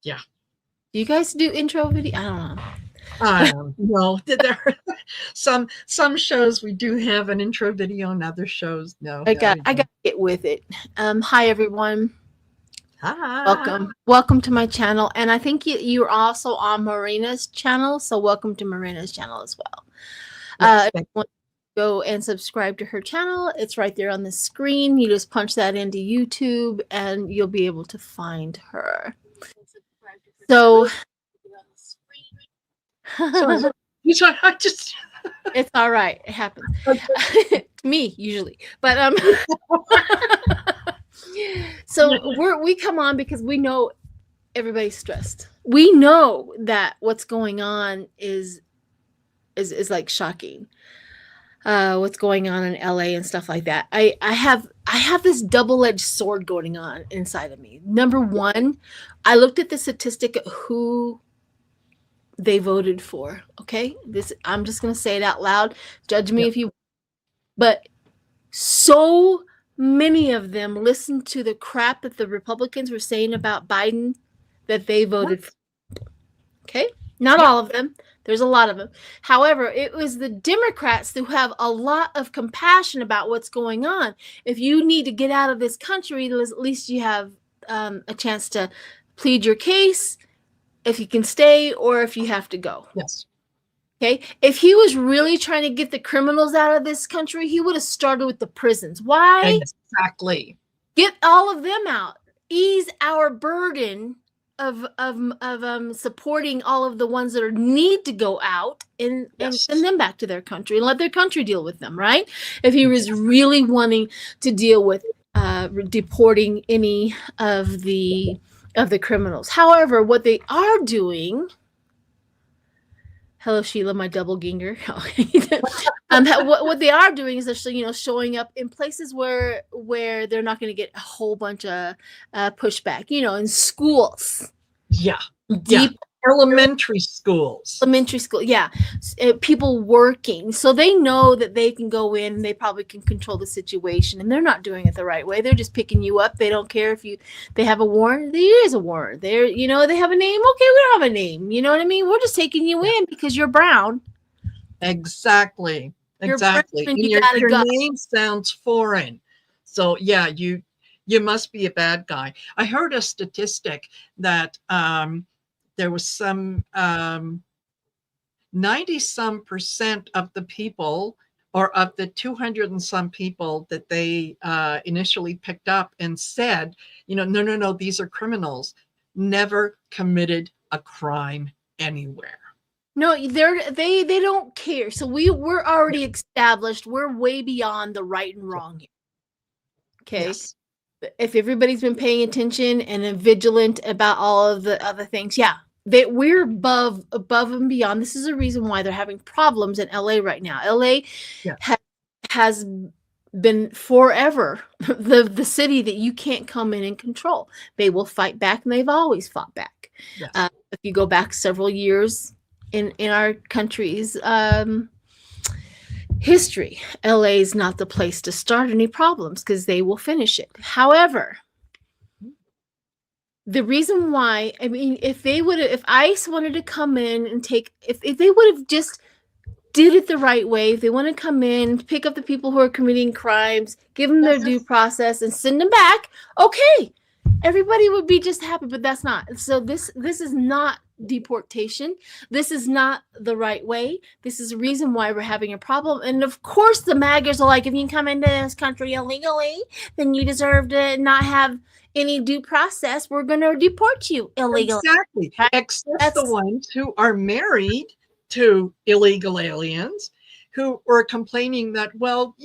Yeah. Do you guys do intro video? I don't know. No, there are some shows we do have an intro video, and other shows no. I got to get with it. Hi everyone. Hi. Welcome to my channel. And I think you're also on Marina's channel. So welcome to Marina's channel as well. Yes, go and subscribe to her channel. It's right there on the screen. You just punch that into YouTube and you'll be able to find her. So I just it's all right. It happens. Okay. Me usually, but so we come on because we know everybody's stressed. We know that what's going on is like shocking. What's going on in LA and stuff like that. I have this double-edged sword going on inside of me. Number one, I looked at the statistic of who they voted for. Okay, I'm just gonna say it out loud. Judge me if you. But so many of them listened to the crap that the Republicans were saying about Biden that they voted for. Okay, not all of them. There's a lot of them. However, it was the Democrats who have a lot of compassion about what's going on. If you need to get out of this country, at least you have a chance to plead your case, if you can stay or if you have to go. Yes. Okay. If he was really trying to get the criminals out of this country, he would have started with the prisons. Why? Exactly. Get all of them out. Ease our burden of supporting all of the ones that need to go out and send them back to their country and let their country deal with them, right? If he was really wanting to deal with deporting any of the criminals. However, what they are doing, hello Sheila, my double ginger. What they are doing is they're showing up in places where they're not going to get a whole bunch of pushback. In schools. Yeah. Deep elementary schools. Elementary school, yeah. People working, so they know that they can go in and they probably can control the situation, and they're not doing it the right way. They're just picking you up. They don't care if they have a warrant. There is a warrant. They have a name. Okay, we don't have a name. You know what I mean? We're just taking you in because you're brown. Exactly. Exactly. And your name sounds foreign. So yeah, you must be a bad guy. I heard a statistic that there was some 90-some% of the people, or of the 200 and some people that they initially picked up and said, no, these are criminals, never committed a crime anywhere. No, they don't care. So we're already established. We're way beyond the right and wrong here. Okay. Yes. If everybody's been paying attention and vigilant about all of the other things, we're above and beyond. This is a reason why they're having problems in LA right now. LA has been forever the city that you can't come in and control. They will fight back, and they've always fought back. Yes. If you go back several years in our country's history, LA is not the place to start any problems because they will finish it. However, the reason why, if ICE wanted to come in and if they would have just did it the right way, if they want to come in, pick up the people who are committing crimes, give them their due process and send them back, okay, everybody would be just happy, but that's not. So this is not deportation. This is not the right way. This is the reason why we're having a problem. And of course the MAGAs are like, if you can come into this country illegally, then you deserve to not have any due process. We're going to deport you illegally. Exactly. Except the ones who are married to illegal aliens who were complaining that, well,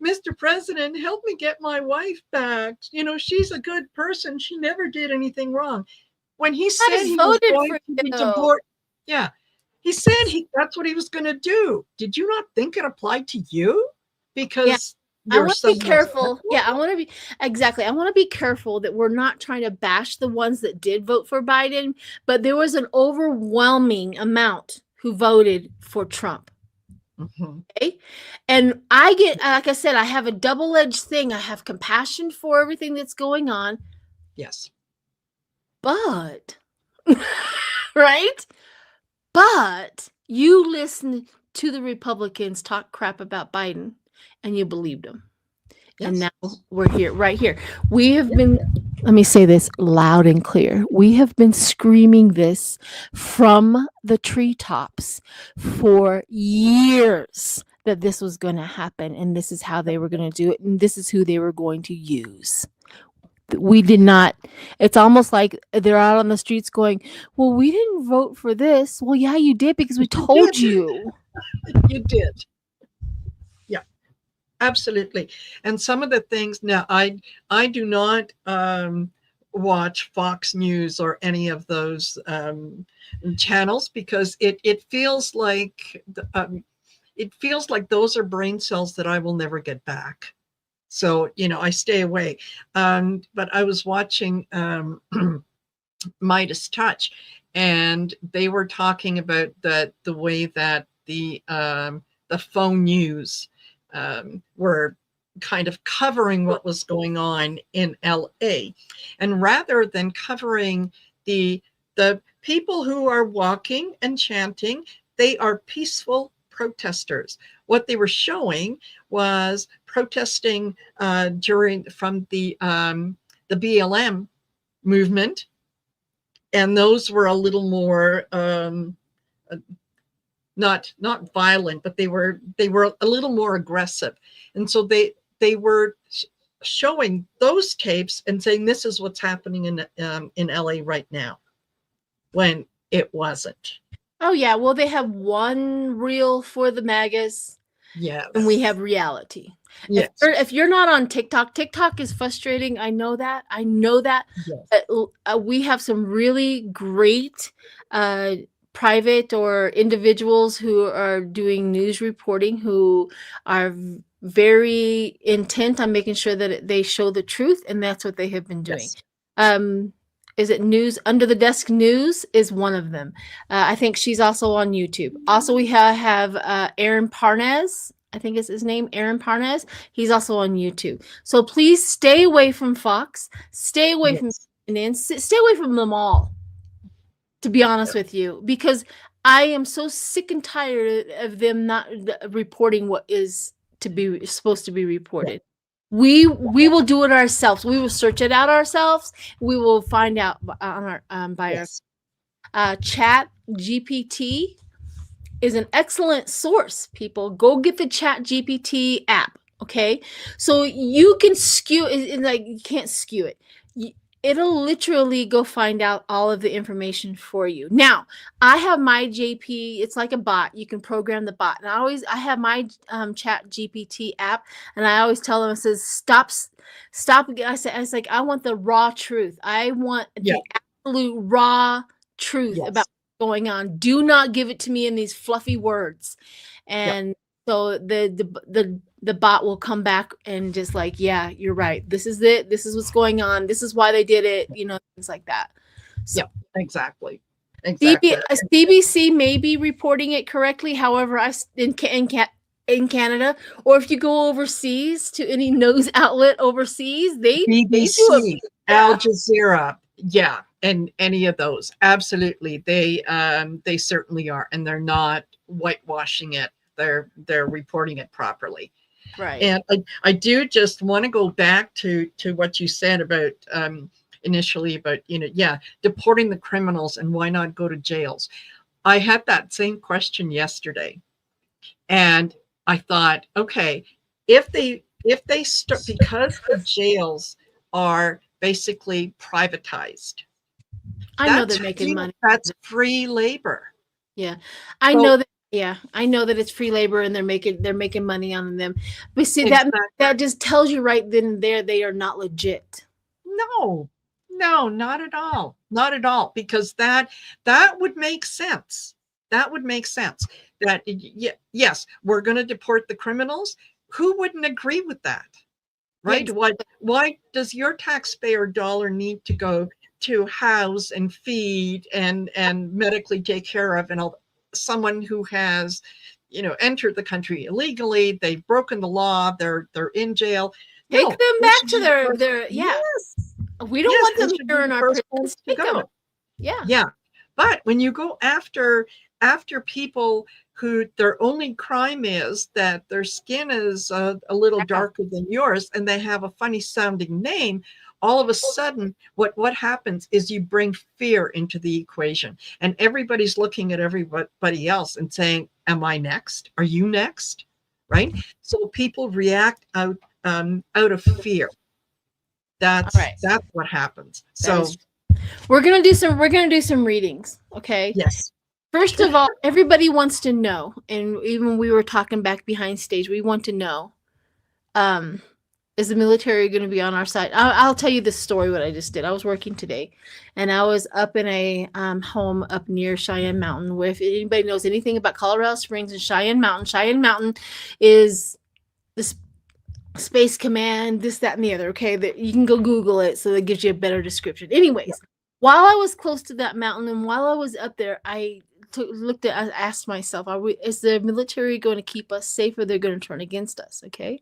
Mr. President, help me get my wife back. She's a good person. She never did anything wrong. When he said he was going to deport, he said that's what he was going to do. Did you not think it applied to you? Because I want to be careful. I want to be I want to be careful that we're not trying to bash the ones that did vote for Biden, but there was an overwhelming amount who voted for Trump. Mm-hmm. Okay. And I get, like I said, I have a double-edged thing. I have compassion for everything that's going on. Yes. But, right? But you listened to the Republicans talk crap about Biden and you believed them. And Yes. now we're here, right here. We have been, let me say this loud and clear. We have been screaming this from the treetops for years that this was going to happen and this is how they were going to do it and this is who they were going to use. We did not, it's almost like they're out on the streets going, well, we didn't vote for this. Well, yeah, you did because we told you. You did. Yeah, absolutely. And some of the things now, I do not watch Fox News or any of those channels because it feels like those are brain cells that I will never get back. So, I stay away. But I was watching Midas Touch, and they were talking about the way that the phone news were kind of covering what was going on in LA, and rather than covering the people who are walking and chanting, they are peaceful protesters. What they were showing was protesting from the BLM movement, and those were a little more not violent, but they were a little more aggressive, and so they were showing those tapes and saying this is what's happening in LA right now, when it wasn't. Oh, yeah. Well, they have one reel for the MAGAs. Yes. And we have reality. Yes. If you're not on TikTok, TikTok is frustrating. I know that. Yes. We have some really great private or individuals who are doing news reporting who are very intent on making sure that they show the truth, and that's what they have been doing. Yes. Is it News Under the Desk News is one of them. I think she's also on YouTube. Also, we have Aaron Parnes. I think is his name, Aaron Parnes. He's also on YouTube. So please stay away from Fox. Stay away from CNN. Stay away from them all, to be honest with you, because I am so sick and tired of them not reporting what is supposed to be reported. We will do it ourselves. We will search it out ourselves. We will find out on our by our Chat GPT is an excellent source. People, go get the Chat GPT app. Okay, so you can skew it, like you can't skew it. It'll literally go find out all of the information for you. Now, I have my JP. It's like a bot. You can program the bot. And I have my Chat GPT app, and I always tell them, it says, stop. I was like, I want the raw truth. I want the absolute raw truth about what's going on. Do not give it to me in these fluffy words. And so the bot will come back and just like, yeah, you're right. This is it. This is what's going on. This is why they did it. Things like that. So, exactly. CBC may be reporting it correctly. However, in Canada, or if you go overseas to any news outlet overseas, they do it. Al Jazeera, and any of those, absolutely, they certainly are, and they're not whitewashing it. They're reporting it properly. Right. And I do just want to go back to what you said about initially about, deporting the criminals and why not go to jails. I had that same question yesterday, and I thought, okay, if they start, because the jails are basically privatized, I know they're making money. That's free labor. Yeah, I know that. Yeah, I know that it's free labor and they're making money on them. But see, that just tells you right then and there they are not legit. No, not at all. Not at all. Because that would make sense. That would make sense. That yes, we're going to deport the criminals. Who wouldn't agree with that? Right? Yeah. Why does your taxpayer dollar need to go to house and feed and medically take care of and all someone who has, entered the country illegally? They've broken the law. They're in jail. Take them back to their yes. We don't Yes, want they them should be here in the our first prisons. ones to Take them. go. Yeah. Yeah. But when you go after people who their only crime is that their skin is a little darker than yours and they have a funny sounding name, all of a sudden what happens is you bring fear into the equation, and everybody's looking at everybody else and saying, am I next? Are you next? Right? So people react out of fear. All right. That's what happens. That So is, we're gonna do some readings. Okay. yes. First of all, everybody wants to know, and even we were talking back behind stage, we want to know, um, is the military going to be on our side? I'll tell you this story, what I just did. I was working today, and I was up in a home up near Cheyenne Mountain, where if anybody knows anything about Colorado Springs and Cheyenne Mountain is this Space Command, this, that, and the other, okay? That you can go Google it, so that gives you a better description. Anyways, while I was close to that mountain and while I was up there, I asked myself, is the military going to keep us safe, or they're going to turn against us? Okay.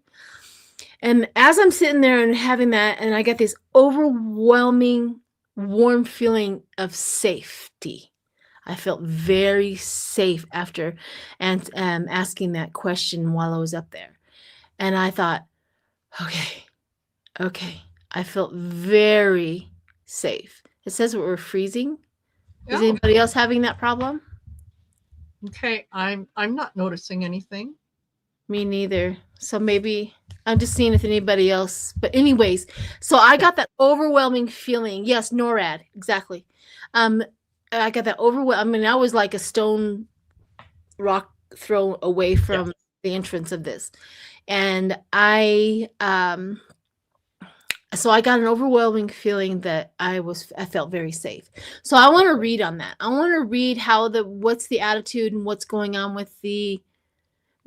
And as I'm sitting there and having that, and I get this overwhelming, warm feeling of safety. I felt very safe after asking that question while I was up there. And I thought, okay. I felt very safe. It says we're freezing. Is Yeah. anybody else having that problem? Okay, I'm not noticing anything. Me neither. So maybe I'm just seeing if anybody else. But anyways, so I got that overwhelming feeling. Yes, NORAD, exactly. I got that overwhelming. I mean, I was like a stone rock throw away from the entrance of this, and so I got an overwhelming feeling that I felt very safe. So I want to read on that. I want to read what's the attitude and what's going on with the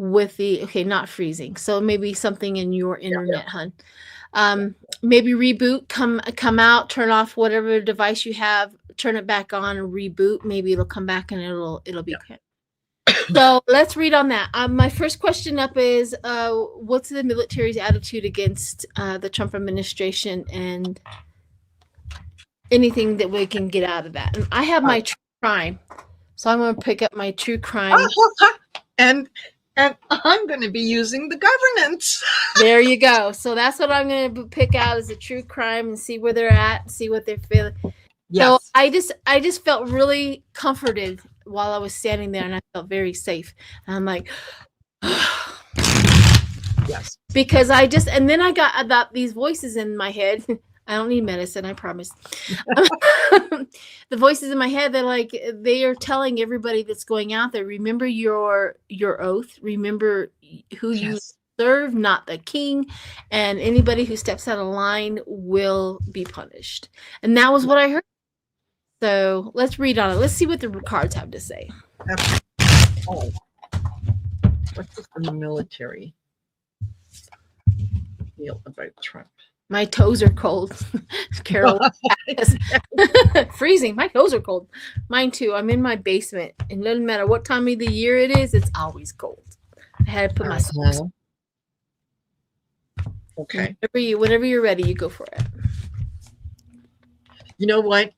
okay, not freezing. So maybe something in your internet, hun. Maybe reboot, come out, turn off whatever device you have, turn it back on and reboot. Maybe it'll come back and it'll be okay. So let's read on that. My first question up is, what's the military's attitude against the Trump administration and anything that we can get out of that? And I have my true crime, so I'm going to pick up my true crime. And I'm going to be using the governance. There you go. So that's what I'm going to pick out as a true crime and see where they're at, see what they're feeling. Yes. So I just felt really comforted while I was standing there, and I felt very safe. And I'm like, yes, because and then I got about these voices in my head. I don't need medicine, I promise. The voices in my head, they are telling everybody that's going out there, remember your oath, remember who you serve, not the king, and anybody who steps out of line will be punished. And that was what I heard. So let's read on it. Let's see what the cards have to say. Okay. Oh. What's from the military? Feel about Trump. My toes are cold. Carol. Freezing. My toes are cold. Mine too. I'm in my basement. And it doesn't matter what time of the year it is, it's always cold. I had to put my socks on. Okay. Whenever you're ready, you go for it. You know what?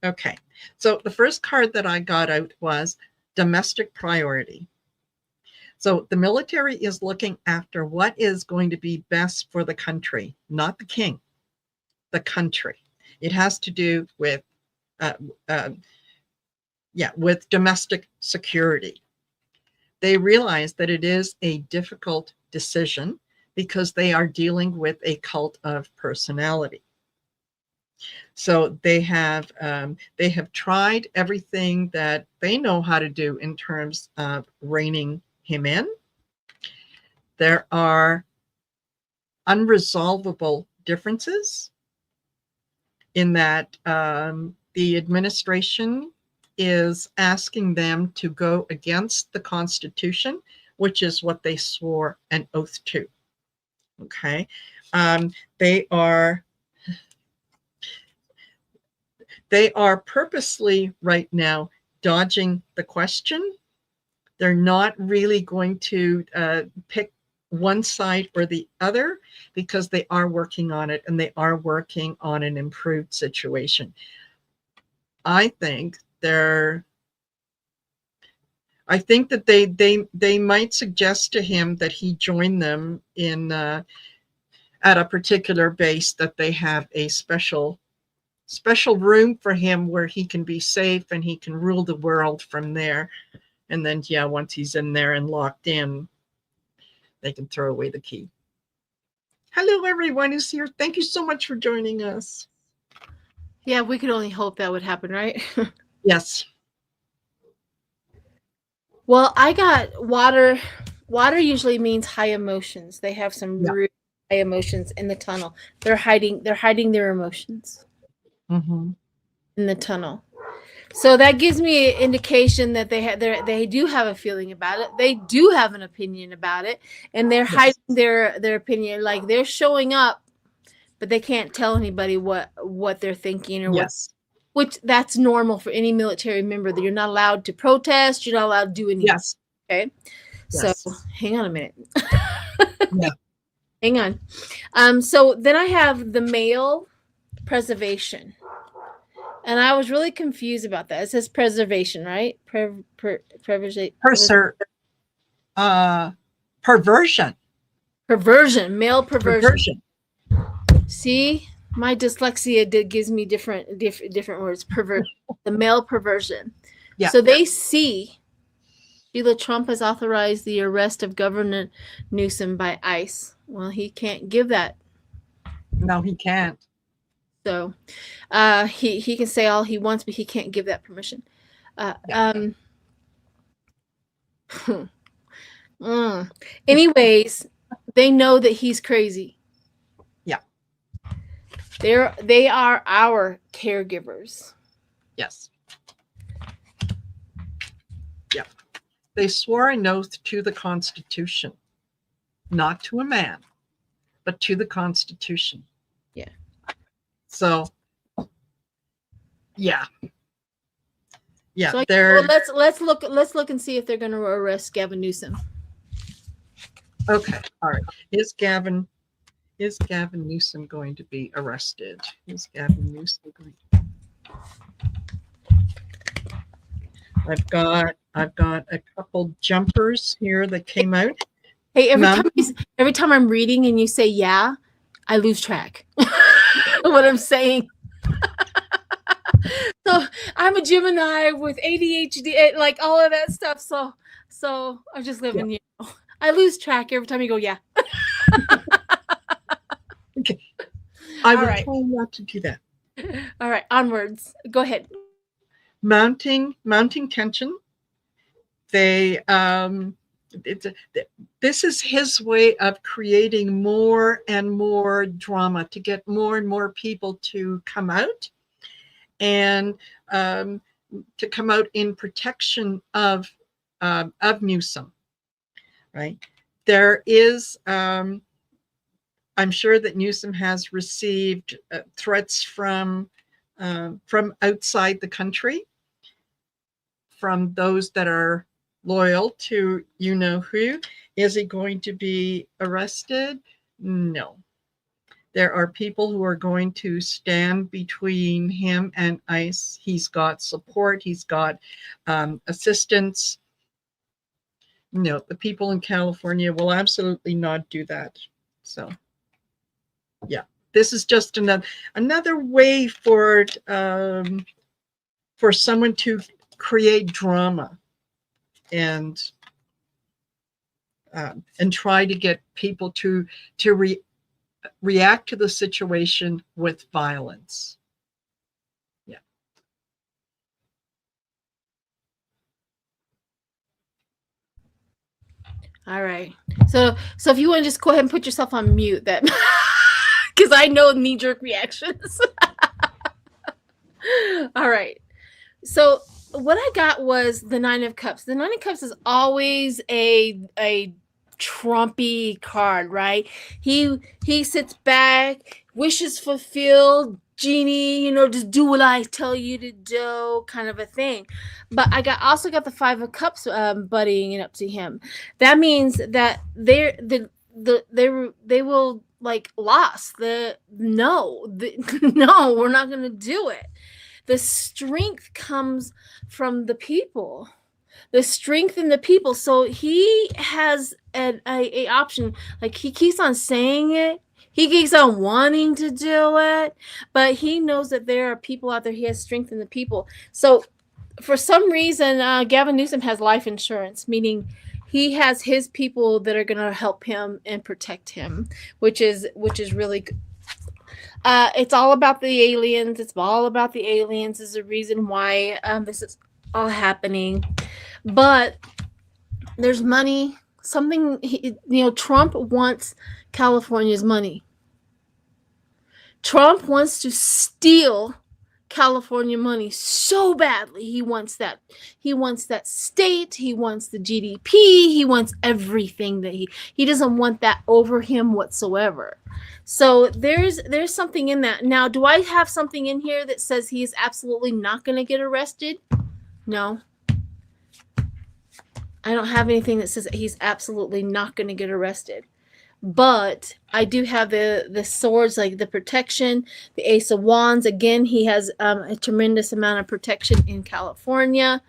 Okay. So the first card that I got out was domestic priority. So the military is looking after what is going to be best for the country, not the king, the country. It has to do with, with domestic security. They realize that it is a difficult decision because they are dealing with a cult of personality. So they have tried everything that they know how to do in terms of reining him in. There are unresolvable differences in that the administration is asking them to go against the Constitution, which is what they swore an oath to. Okay. They are purposely right now dodging the question. They're not really going to pick one side or the other, because they are working on it and they are working on an improved situation. I think that they might suggest to him that he join them in at a particular base, that they have a special room for him where he can be safe and he can rule the world from there. And then, yeah, once he's in there and locked in, they can throw away the key. Hello, everyone who's here. Thank you so much for joining us. Yeah, we could only hope that would happen, right? Yes. Well, I got water. Water usually means high emotions. They have some really high emotions in the tunnel. They're hiding their emotions in the tunnel. So that gives me an indication that they do have a feeling about it. They do have an opinion about it, and they're hiding their opinion. Like, they're showing up, but they can't tell anybody what they're thinking or what. Which that's normal for any military member. That you're not allowed to protest. You're not allowed to do anything. Yes. Okay. So hang on a minute. Yeah. Hang on. So then I have the male preservation. And I was really confused about that. It says preservation, right? Perversion. Perversion. Male perversion. See, my dyslexia gives me different words. The male perversion. Yeah. So they see Sheila Trump has authorized the arrest of Governor Newsom by ICE. Well, he can't give that. No, he can't. So he can say all he wants, but he can't give that permission. Anyways, they know that he's crazy. Yeah. They are our caregivers. Yes. Yeah. They swore an oath to the Constitution, not to a man, but to the Constitution. Yeah. So, yeah. Yeah. So let's look and see if they're going to arrest Gavin Newsom. Okay. All right. Is Gavin Newsom going to be arrested? Is Gavin Newsom going to... I've got a couple jumpers here that came out. Hey, every time I'm reading and you say yeah, I lose track what I'm saying. So I'm a Gemini with ADHD, like all of that stuff. So I'm just living, I lose track every time you go, yeah. Okay. I will try not to do that. All right, onwards. Go ahead. Mounting tension. This is his way of creating more and more drama to get more and more people to come out, and to come out in protection of Newsom. Right? There is, I'm sure that Newsom has received threats from outside the country, from those that are loyal to you know who. Is he going to be arrested? No. There are people who are going to stand between him and ICE. He's got support. He's got assistance. No, the people in California will absolutely not do that. So, yeah, this is just another way for someone to create drama and try to get people to react to the situation with violence. Yeah. All right. So if you want to just go ahead and put yourself on mute, that because I know knee-jerk reactions. All right. So what I got was the Nine of Cups. The Nine of Cups is always a Trumpy card, right? He sits back, wishes fulfilled, genie, just do what I tell you to do, kind of a thing. But I also got the Five of Cups buddying up to him. That means that they will like lost the no, no, we're not going to do it. The strength comes from the people, the strength in the people. So he has a option. Like, he keeps on saying it, he keeps on wanting to do it, but he knows that there are people out there. He has strength in the people. So for some reason, Gavin Newsom has life insurance, meaning he has his people that are going to help him and protect him, which is really good. It's all about the aliens. It's all about the aliens is the reason why this is all happening. But there's money. Trump wants California's money. Trump wants to steal California money so badly. He wants that. He wants that state. He wants the GDP. He wants everything that he doesn't want that over him whatsoever. So there's something in that. Now, do I have something in here that says he is absolutely not going to get arrested? No. I don't have anything that says that he's absolutely not going to get arrested. But I do have the swords, like the protection, the Ace of Wands. Again, he has a tremendous amount of protection in California.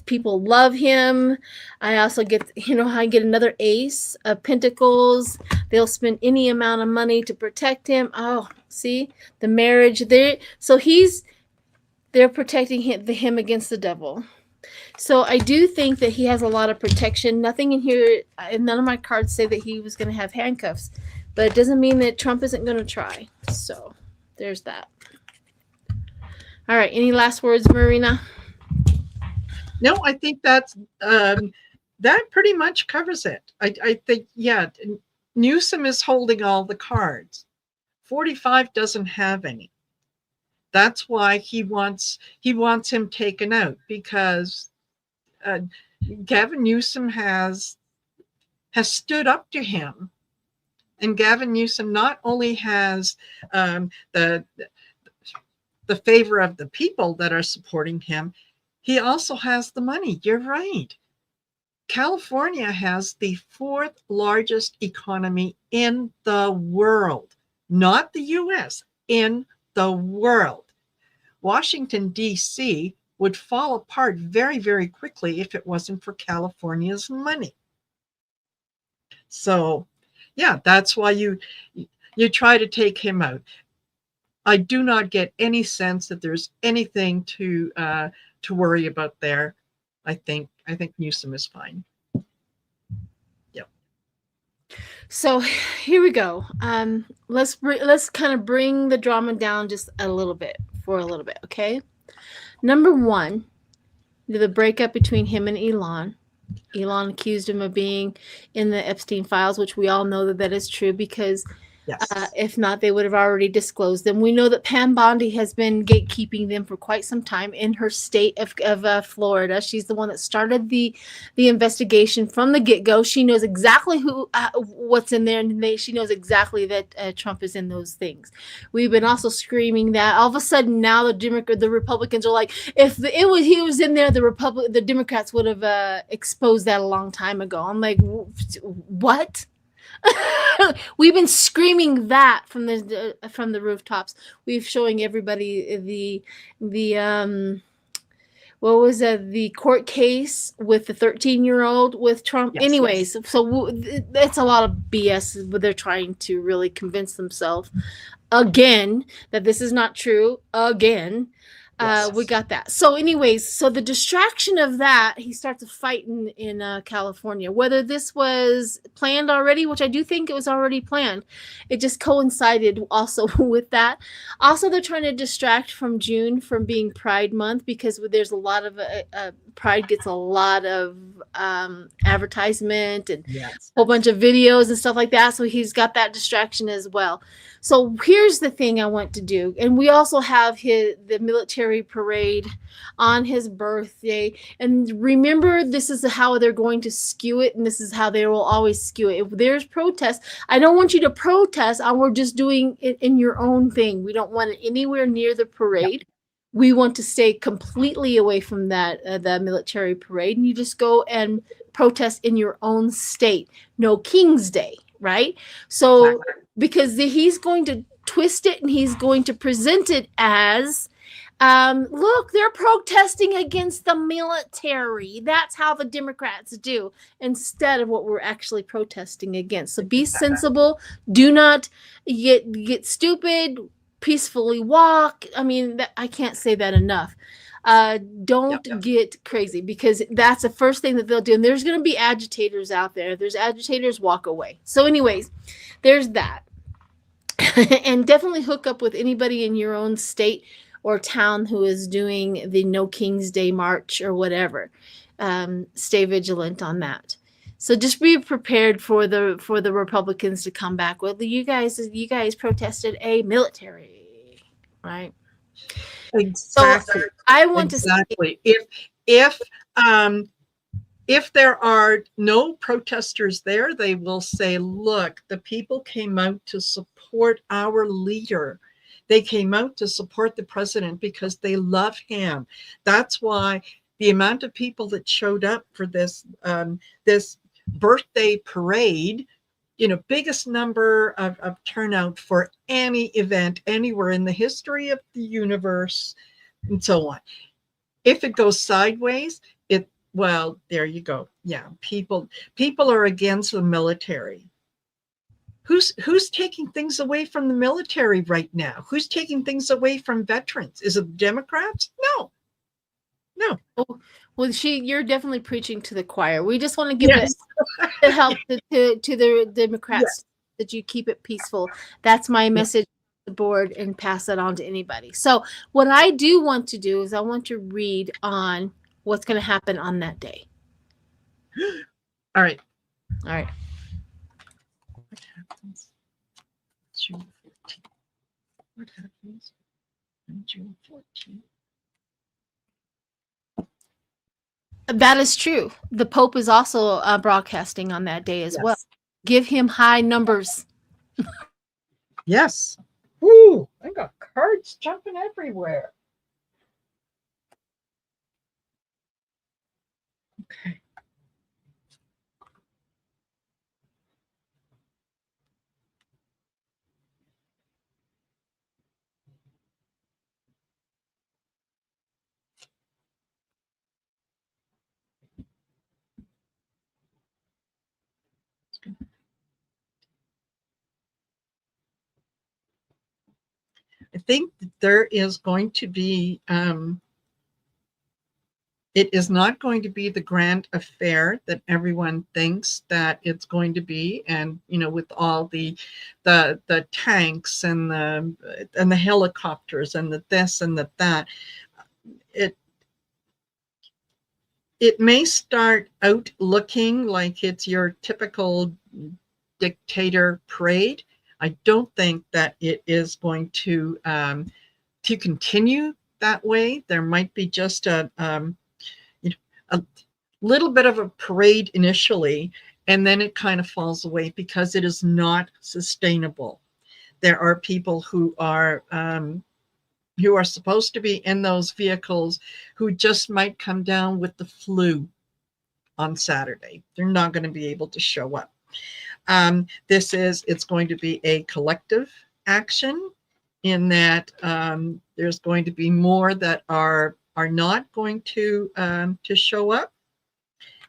People love him. I also get, I get another Ace of Pentacles. They'll spend any amount of money to protect him. Oh, see the marriage there. So they're protecting him against the devil. So I do think that he has a lot of protection. Nothing in here, none of my cards say that he was going to have handcuffs, but it doesn't mean that Trump isn't going to try. So there's that. All right. Any last words, Marina? No, I think that pretty much covers it. I think, yeah, Newsom is holding all the cards. 45 doesn't have any. That's why he wants him taken out, because Gavin Newsom has stood up to him, and Gavin Newsom not only has the favor of the people that are supporting him, he also has the money. You're right. California has the 4th largest economy in the world, not the U.S., in the world. Washington, D.C. would fall apart very, very quickly if it wasn't for California's money. So, yeah, that's why you try to take him out. I do not get any sense that there's anything to worry about there. I think Newsom is fine. So here we go. Let's kind of bring the drama down just a little bit, okay? Number one, the breakup between him and Elon. Elon accused him of being in the Epstein files, which we all know that is true, because yes. If not, they would have already disclosed them. We know that Pam Bondi has been gatekeeping them for quite some time in her state of Florida. She's the one that started the investigation from the get-go. She knows exactly what's in there, and she knows exactly that Trump is in those things. We've been also screaming that. All of a sudden, now the Republicans are like, if he was in there, the Democrats would have exposed that a long time ago. I'm like, what? We've been screaming that from the rooftops. We've showing everybody the what was the court case with the 13-year-old with Trump. Yes, anyways, yes. So that's a lot of BS, but they're trying to really convince themselves again that this is not true again. Yes. We got that. So anyways, so the distraction of that, he starts a fight in California. Whether this was planned already, which I do think it was already planned, it just coincided also with that. Also, they're trying to distract from June from being Pride Month, because there's a lot of Pride gets a lot of advertisement and yes. a whole bunch of videos and stuff like that. So he's got that distraction as well. So here's the thing I want to do. And we also have the military parade on his birthday. And remember, this is how they're going to skew it. And this is how they will always skew it. If there's protest, I don't want you to protest. We're just doing it in your own thing. We don't want it anywhere near the parade. Yep. we want to stay completely away from that the military parade, and you just go and protest in your own state. No King's Day, right? So because he's going to twist it and he's going to present it as look, they're protesting against the military. That's how the Democrats do, instead of what we're actually protesting against. So be sensible. Do not get stupid. Peacefully walk. I mean, I can't say that enough. Don't get crazy, because that's the first thing that they'll do. And there's going to be agitators out there. There's agitators, walk away. So, anyways, there's that. And definitely hook up with anybody in your own state or town who is doing the No King's Day March or whatever. Stay vigilant on that. So just be prepared for the Republicans to come back with you guys protested a military, right? Exactly. So I want to say, if there are no protesters there, they will say, look, the people came out to support our leader. They came out to support the president because they love him. That's why the amount of people that showed up for this birthday parade, biggest number of turnout for any event anywhere in the history of the universe, and so on. If it goes sideways, well, there you go. Yeah, people are against the military. Who's taking things away from the military right now? Who's taking things away from veterans? Is it Democrats? No. Well, you're definitely preaching to the choir. We just want to give it the help to the Democrats, that you keep it peaceful. That's my message to the board, and pass that on to anybody. So what I do want to do is I want to read on what's going to happen on that day. All right. What happens June 14th? What happens on June 14th? That is true. The Pope is also broadcasting on that day as well. Give him high numbers. Yes. Ooh, I got cards jumping everywhere. Okay. I think that there is going to be, it is not going to be the grand affair that everyone thinks that it's going to be. And, with all the tanks and the helicopters and the this and the that, it may start out looking like it's your typical dictator parade. I don't think that it is going to continue that way. There might be just a little bit of a parade initially, and then it kind of falls away because it is not sustainable. There are people who are supposed to be in those vehicles who just might come down with the flu on Saturday. They're not going to be able to show up. It's going to be a collective action, in that there's going to be more that are not going to show up.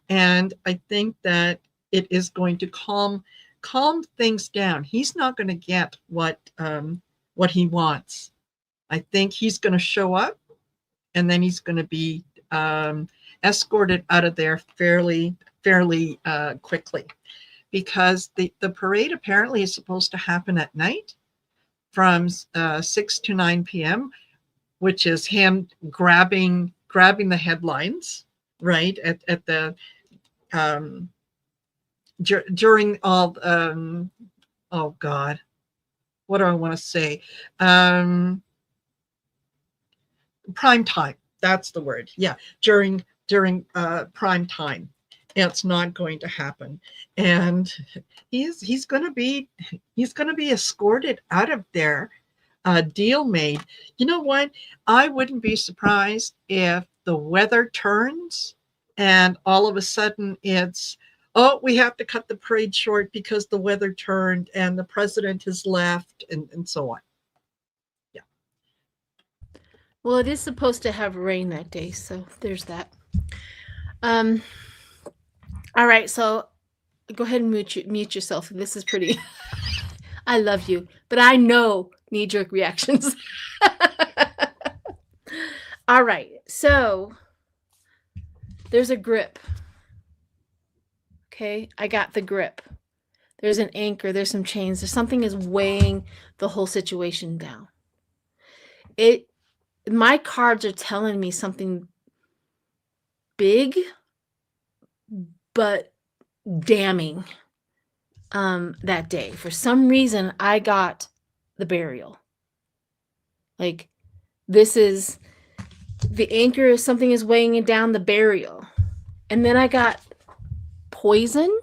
And I think that it is going to calm things down. He's not going to get what he wants. I think he's going to show up, and then he's going to be escorted out of there fairly quickly, because the parade apparently is supposed to happen at night from 6 to 9 p.m., which is him grabbing the headlines, right, at the during all oh God, what do I want to say? Prime time. That's the word. Yeah, during prime time. It's not going to happen, and he's going to be escorted out of there deal made. You know what? I wouldn't be surprised if the weather turns and all of a sudden it's, oh, we have to cut the parade short because the weather turned and the president has left and so on. Yeah. Well, it is supposed to have rain that day, so there's that. All right, so go ahead and mute yourself. This is pretty. I love you, but I know knee-jerk reactions. All right, so there's a grip. Okay, I got the grip. There's an anchor. There's some chains. There's something is weighing the whole situation down. My cards are telling me something big, but damning. That day, for some reason, I got the burial. Like, this is the anchor. Something is weighing it down. The burial, and then I got poison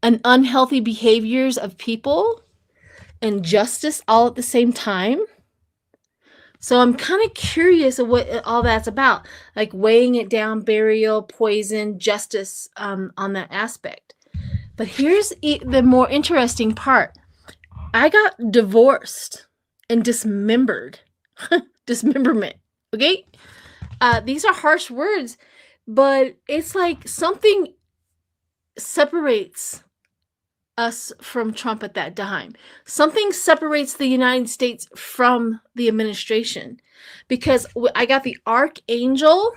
and unhealthy behaviors of people and justice all at the same time. So I'm kind of curious of what all that's about, like weighing it down, burial, poison, justice, on that aspect. But here's the more interesting part. I got divorced and dismembered. Dismemberment. Okay? These are harsh words, but it's like something separates us from Trump at that time. Something separates the United States from the administration, because I got the archangel,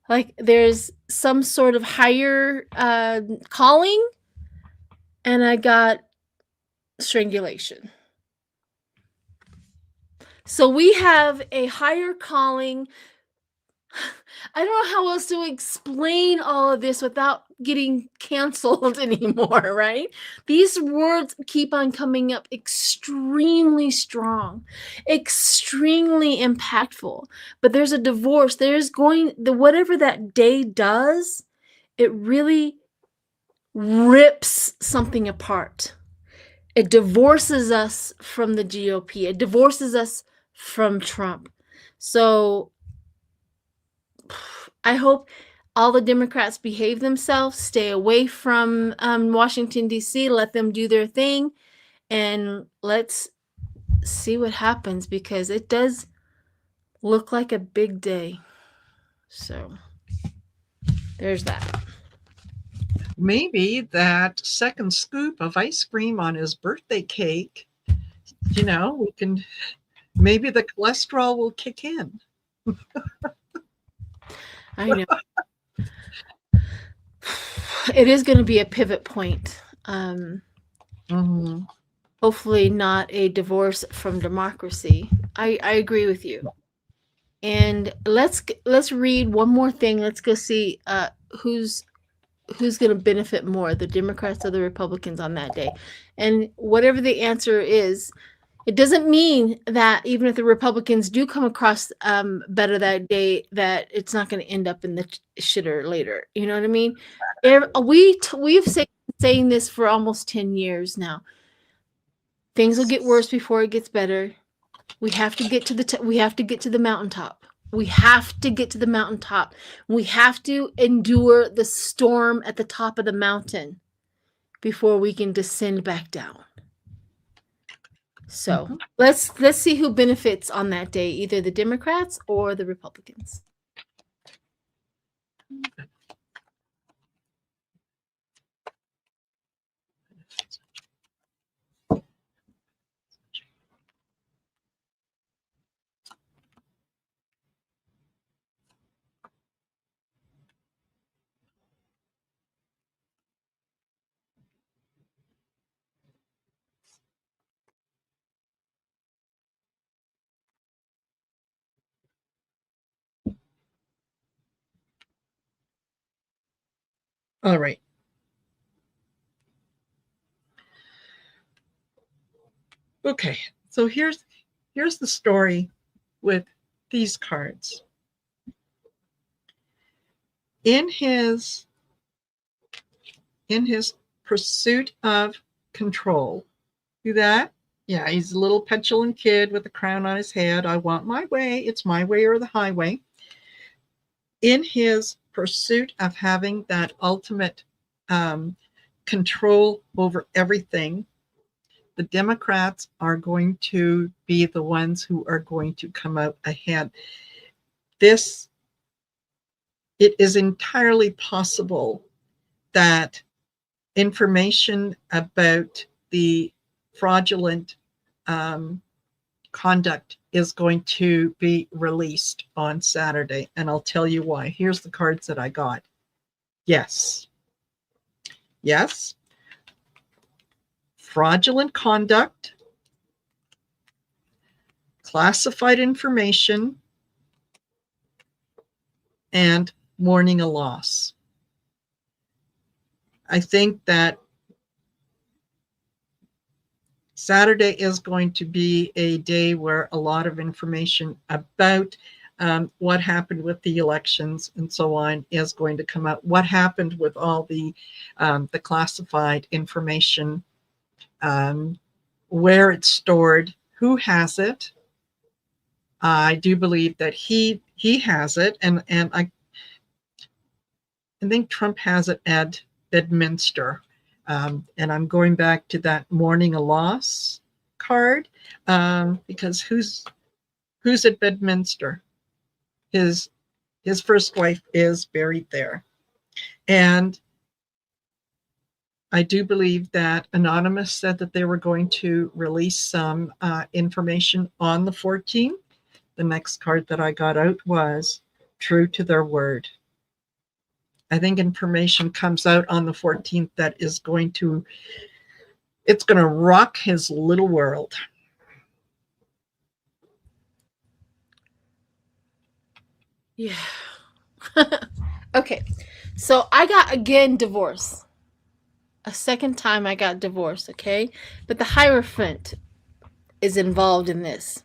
like there's some sort of higher calling, and I got strangulation. So we have a higher calling. I don't know how else to explain all of this without getting canceled anymore, right? These words keep on coming up extremely strong, extremely impactful. But there's a divorce. Whatever that day does, it really rips something apart. It divorces us from the GOP. It divorces us from Trump. So I hope all the Democrats behave themselves, stay away from Washington, D.C., let them do their thing, and let's see what happens, because it does look like a big day. So there's that. Maybe that second scoop of ice cream on his birthday cake, maybe the cholesterol will kick in. I know. It is going to be a pivot point. Hopefully not a divorce from democracy. I agree with you. And let's read one more thing. Let's go see who's going to benefit more, the Democrats or the Republicans on that day. And whatever the answer is, it doesn't mean that even if the Republicans do come across better that day, that it's not going to end up in the shitter later. You know what I mean? We've saying this for almost 10 years now. Things will get worse before it gets better. We have to get to the mountaintop. We have to get to the mountaintop. We have to endure the storm at the top of the mountain before we can descend back down. So let's see who benefits on that day, either the Democrats or the Republicans. All right. Okay, so here's the story with these cards. In his pursuit of control, see that? Yeah, he's a little petulant kid with a crown on his head. I want my way. It's my way or the highway. In his pursuit of having that ultimate control over everything, the Democrats are going to be the ones who are going to come out ahead. It is entirely possible that information about the fraudulent conduct is going to be released on Saturday. And I'll tell you why. Here's the cards that I got. Yes. Yes. Fraudulent conduct, classified information, and mourning a loss. I think that Saturday is going to be a day where a lot of information about what happened with the elections and so on is going to come out. What happened with all the classified information, where it's stored, who has it. I do believe that he has it, and I think Trump has it at Bedminster. And I'm going back to that mourning a loss card, because who's at Bedminster? His first wife is buried there. And I do believe that Anonymous said that they were going to release some information on the 14th. The next card that I got out was true to their word. I think information comes out on the 14th that is going to rock his little world. Yeah. Okay. So I got, again, divorce. A second time I got divorce, okay? But the Hierophant is involved in this.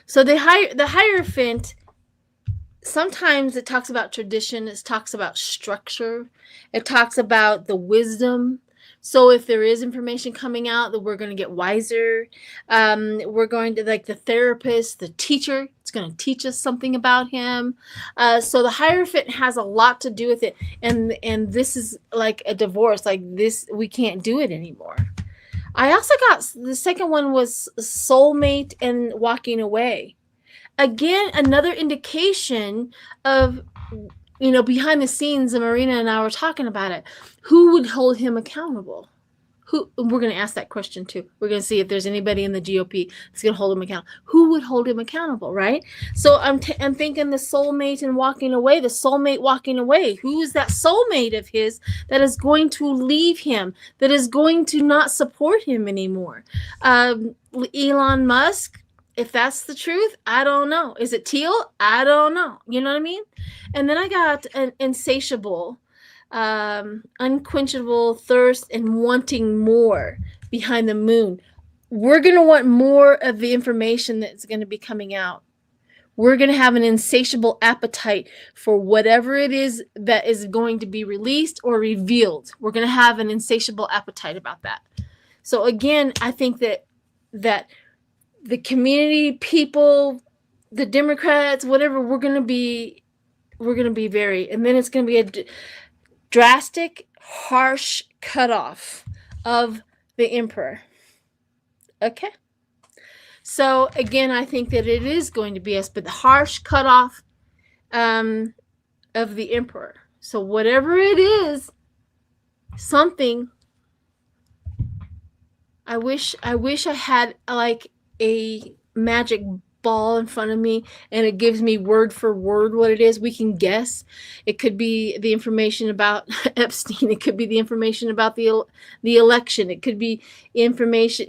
So the Hierophant, sometimes it talks about tradition, it talks about structure, it talks about the wisdom. So if there is information coming out, that we're going to get wiser. We're going to, like the therapist, the teacher, it's going to teach us something about him. So the Hierophant has a lot to do with it. And this is like a divorce, like this, we can't do it anymore. I also got, the second one was soulmate and walking away. Again, another indication of, behind the scenes, Marina and I were talking about it. Who would hold him accountable? We're going to ask that question too. We're going to see if there's anybody in the GOP that's going to hold him accountable. Who would hold him accountable, right? So I'm thinking the soulmate and walking away, the soulmate walking away. Who is that soulmate of his that is going to leave him, that is going to not support him anymore? Elon Musk, if that's the truth, I don't know. Is it Teal? I don't know. You know what I mean? And then I got an insatiable, unquenchable thirst and wanting more behind the moon. We're going to want more of the information that's going to be coming out. We're going to have an insatiable appetite for whatever it is that is going to be released or revealed. We're going to have an insatiable appetite about that. So again, I think that the community, people, the Democrats, whatever, we're going to be very, and then it's going to be a drastic, harsh cutoff of the emperor. Okay. So again, I think that it is going to be but the harsh cutoff of the emperor. So whatever it is, something. I wish I had like a magic ball in front of me and it gives me word for word what it is. We can guess. It could be the information about Epstein. It could be the information about the election. It could be information,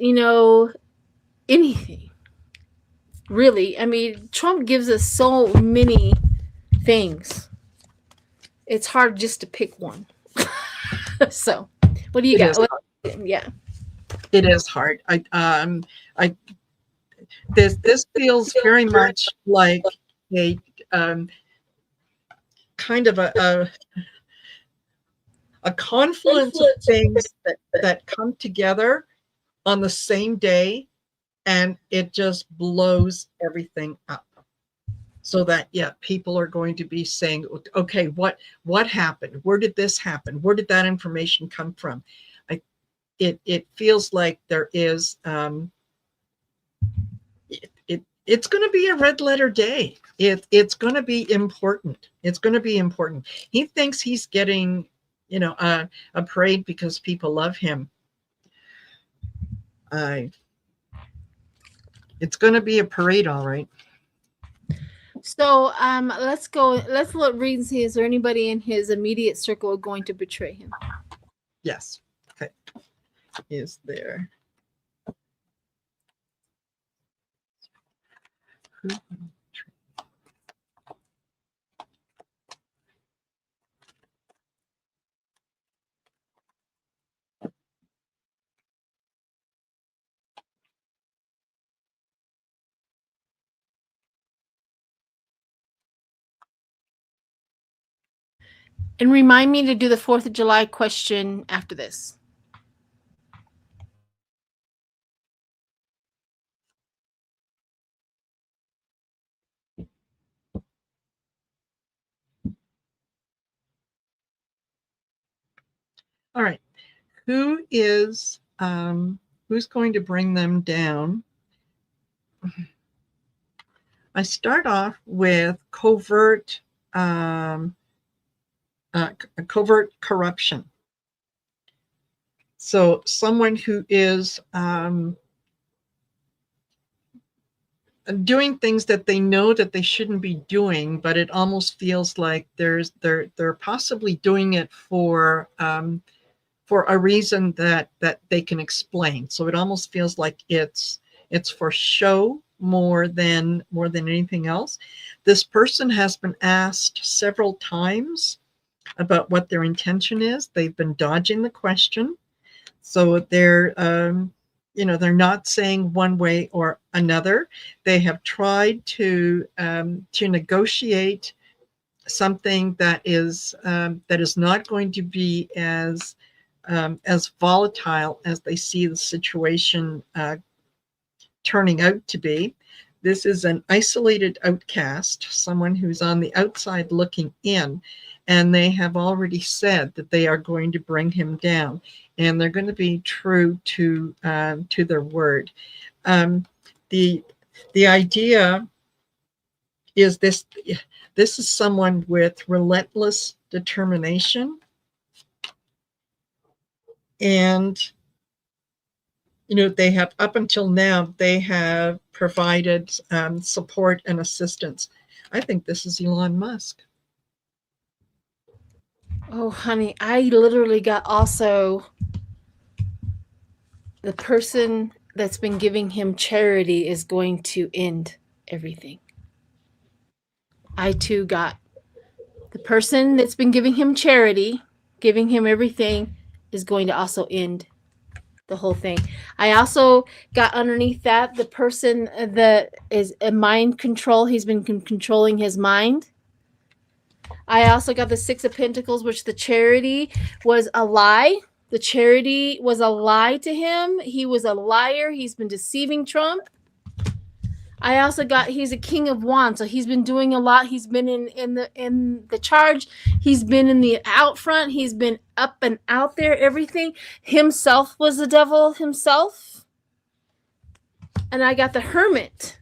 anything. Really, I mean, Trump gives us so many things. It's hard just to pick one. So, what do you got? Yeah. It is hard. This feels very much like a kind of a confluence of things that come together on the same day and it just blows everything up. So that, yeah, people are going to be saying, okay, what happened? Where did this happen? Where did that information come from? It feels like there is, it's going to be a red letter day. It's going to be important. It's going to be important. He thinks he's getting, a parade because people love him. It's going to be a parade, all right. So let's go. Let's read and see, is there anybody in his immediate circle going to betray him? Yes. Okay. Is there? And remind me to do the 4th of July question after this. All right. Who's going to bring them down? I start off with covert corruption. So someone who is doing things that they know that they shouldn't be doing, but it almost feels like they're possibly doing it for a reason that they can explain. So it almost feels like it's for show more than anything else. This person has been asked several times about what their intention is. They've been dodging the question. So they're not saying one way or another. They have tried to negotiate something that is not going to be as volatile as they see the situation turning out to be. This is an isolated outcast, someone who's on the outside looking in, and they have already said that they are going to bring him down, and they're going to be true to their word. The idea is this is someone with relentless determination, and they have, up until now, they have provided support and assistance. I think this is Elon Musk. Oh, honey, I literally got also the person that's been giving him charity is going to end everything. I too got the person that's been giving him charity, giving him everything, is going to also end the whole thing. I also got underneath that the person that is a mind control. He's been controlling his mind. I also got the 6 of Pentacles, which the charity was a lie. The charity was a lie to him. He was a liar. He's been deceiving Trump. I also got he's a King of Wands, so he's been doing a lot. He's been in the charge. He's been in the out front. He's been up and out there. Everything. Himself was the devil himself. And I got the Hermit.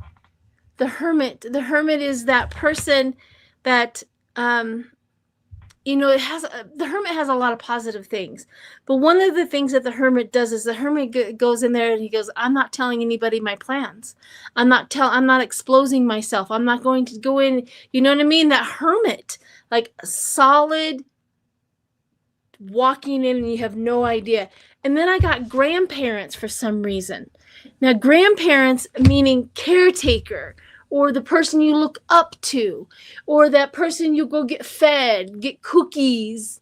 The Hermit. The Hermit is that person that it has the Hermit has a lot of positive things, but one of the things that the Hermit does is the Hermit goes in there and he goes, I'm not telling anybody my plans. I'm not exposing myself. I'm not going to go in. You know what I mean? That Hermit, like solid, walking in and you have no idea. And then I got grandparents for some reason. Now, grandparents meaning caretaker, or the person you look up to, or that person you go get fed, get cookies.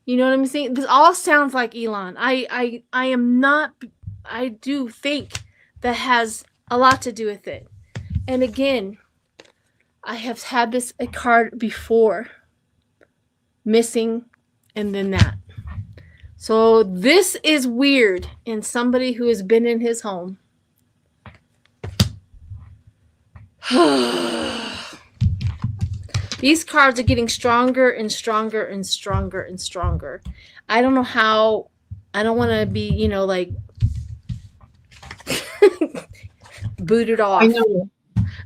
You know what I'm saying? This all sounds like Elon. I am not, I do think that has a lot to do with it. And again, I have had this a card before, missing, and then that. So this is weird in somebody who has been in his home. These cards are getting stronger and stronger and stronger and stronger. I don't know how. I don't want to be, like booted off. I know.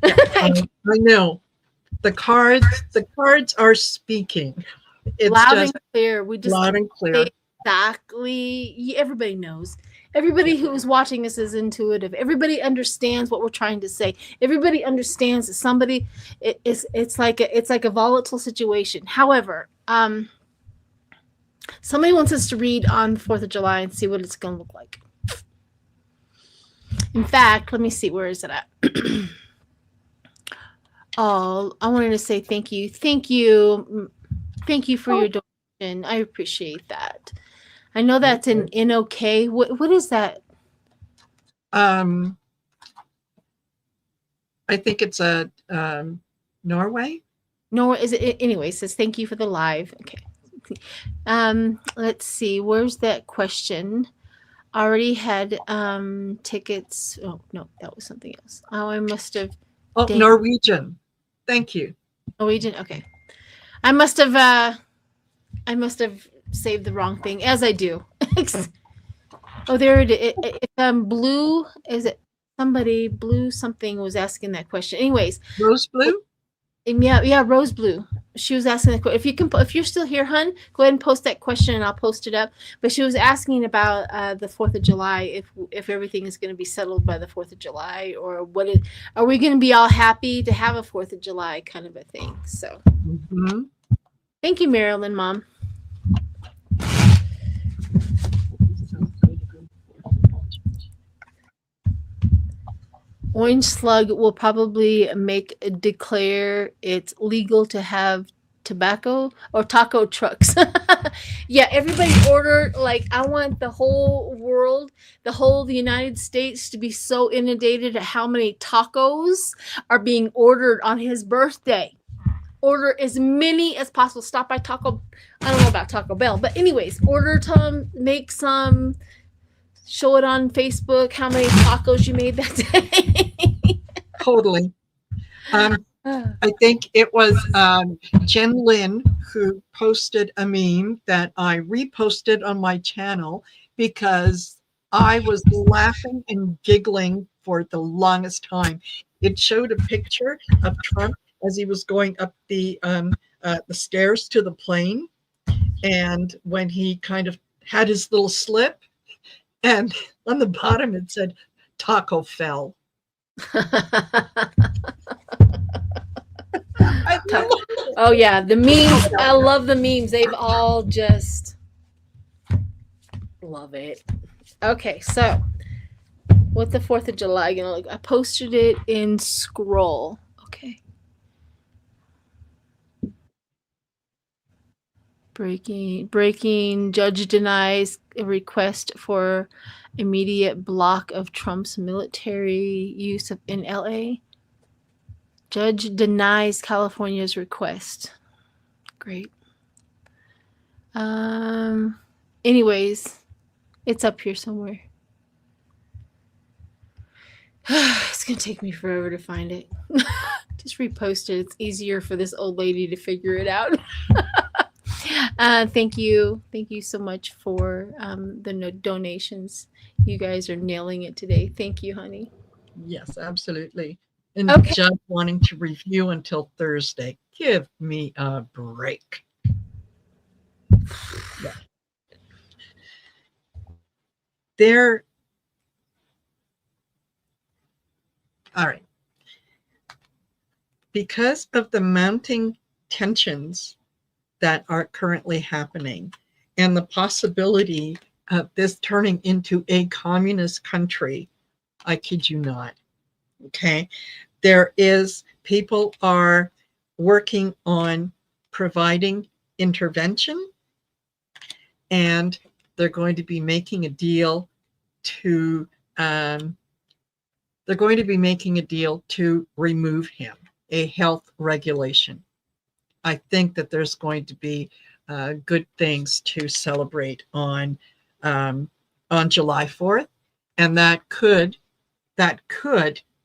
Yeah, I know. The cards are speaking. It's loud just and clear. We just loud and clear. exactly. Everybody knows. Everybody who's watching this is intuitive. Everybody understands what we're trying to say. Everybody understands that somebody it's like a volatile situation. However, somebody wants us to read on the 4th of July and see what it's going to look like. In fact, let me see, where is it at? Oh, I wanted to say thank you. Thank you for your donation. I appreciate that. I know that's in NOK. What is that? I think it's a Norway. Norway, is it? Anyway, it says thank you for the live. Okay. Let's see. Where's that question? Already had tickets. Oh no, that was something else. Oh, I must have. Oh, Norwegian. Thank you. Norwegian. Okay. I must have saved the wrong thing, as I do. Oh, there it is. Blue, is it somebody blue something was asking that question? Anyways, Rose blue. Yeah, rose blue. She was asking the question. If you're still here, hun, go ahead and post that question, and I'll post it up. But she was asking about the 4th of July. If everything is going to be settled by the 4th of July, or are we going to be all happy to have a 4th of July kind of a thing? So, Thank you, Marilyn, Mom. Orange Slug will probably declare it's legal to have tobacco or taco trucks. Yeah, everybody ordered, I want the whole world, the United States to be so inundated at how many tacos are being ordered on his birthday. Order as many as possible. Stop by Taco. I don't know about Taco Bell, but anyways, order some, make some, show it on Facebook how many tacos you made that day. Totally. I think it was Jen Lynn who posted a meme that I reposted on my channel because I was laughing and giggling for the longest time. It showed a picture of Trump as he was going up the stairs to the plane, and when he kind of had his little slip, and on the bottom it said "Taco fell." Oh yeah, the memes. I love the memes. They've all just love it. Okay, so what the 4th of July gonna look? I posted it in Scroll. Okay. Breaking. Judge denies a request for immediate block of Trump's military use in LA. Judge denies California's request. Great. Anyways, it's up here somewhere. It's going to take me forever to find it. Just repost it. It's easier for this old lady to figure it out. Thank you. Thank you so much for the donations. You guys are nailing it today. Thank you, honey. Yes, absolutely. And Judge wanting to review until Thursday. Give me a break. Yeah. All right. Because of the mounting tensions that are currently happening and the possibility of this turning into a communist country, I kid you not. Okay. People are working on providing intervention, and they're going to be making a deal to remove him, a health regulation. I think that there's going to be good things to celebrate on July 4th, and that could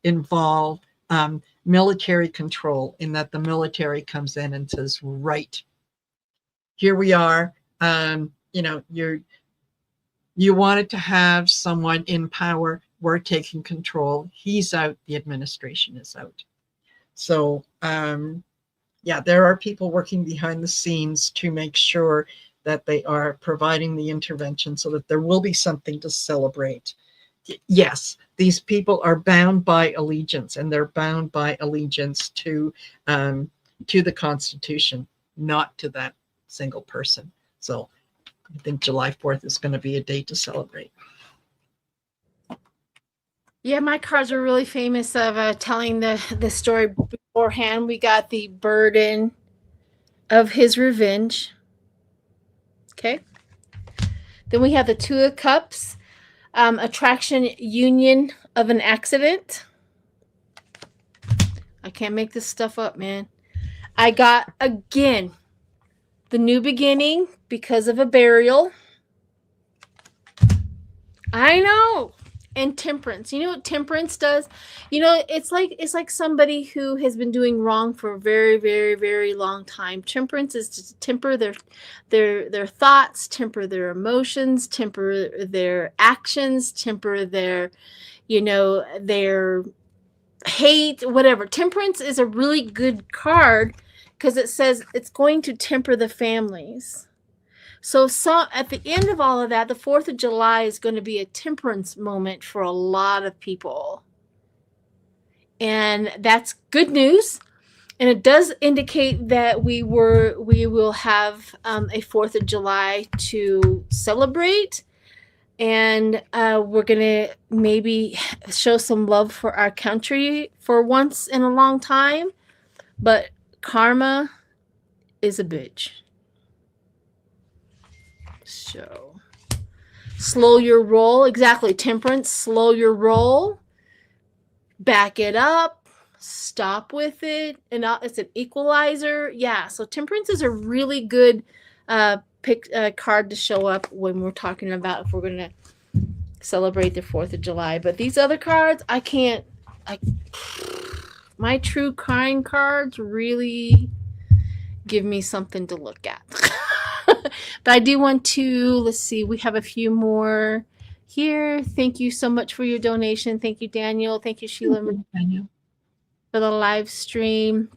involve military control, in that the military comes in and says, right, here we are. You wanted to have someone in power. We're taking control. He's out. The administration is out. So, there are people working behind the scenes to make sure that they are providing the intervention so that there will be something to celebrate. Yes, these people are bound by allegiance, and they're bound by allegiance to the Constitution, not to that single person. So I think July 4th is going to be a day to celebrate. Yeah, my cards are really famous of telling the story beforehand. We got the burden of his revenge. Okay. Then we have the Two of Cups, attraction, union of an accident. I can't make this stuff up, man. I got, again, the new beginning because of a burial. I know. And temperance. You know what temperance does? You know, it's like somebody who has been doing wrong for a very, very, very long time. Temperance is to temper their thoughts, temper their emotions, temper their actions, temper their hate, whatever. Temperance is a really good card because it says it's going to temper the families. So at the end of all of that, the 4th of July is going to be a temperance moment for a lot of people. And that's good news. And it does indicate that we will have a 4th of July to celebrate. And we're going to maybe show some love for our country for once in a long time. But karma is a bitch. So, slow your roll. Exactly. Temperance. Slow your roll. Back it up. Stop with it. And it's an equalizer. Yeah. So, temperance is a really good card to show up when we're talking about if we're going to celebrate the 4th of July. But these other cards, I can't. My true crying cards really give me something to look at. But I do want to, let's see, we have a few more here. Thank you so much for your donation. Thank you, Daniel. Thank you, Sheila, for the live stream.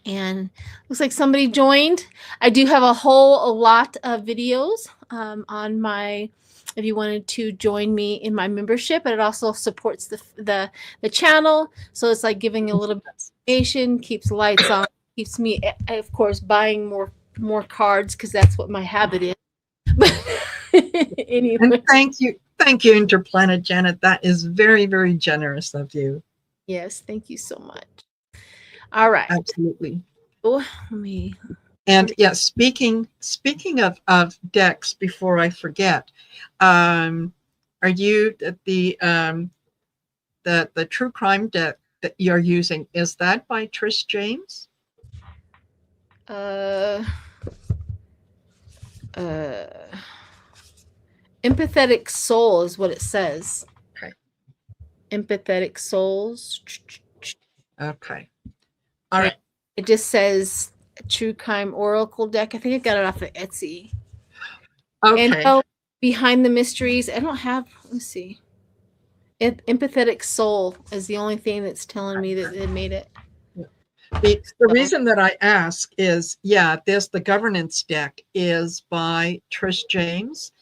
And looks like somebody joined. I do have a lot of videos on my, if you wanted to join me in my membership, but it also supports the channel. So it's like giving a little bit of information, keeps lights on, keeps me, of course, buying more cards because that's what my habit is. Anyway. And thank you, Interplanet Janet. That is very, very generous of you. Yes, thank you so much. All right, absolutely. Oh, speaking of decks, before I forget, are you the true crime deck that you're using? Is that by Trish James? Empathetic Soul is what it says. Okay. Empathetic Souls. Okay. All right. It just says True Crime Oracle deck. I think I got it off of Etsy. Okay. And Behind the Mysteries. I don't have, let's see. Empathetic Soul is the only thing that's telling me that it made it. The reason that I ask is, the governance deck is by Trish James.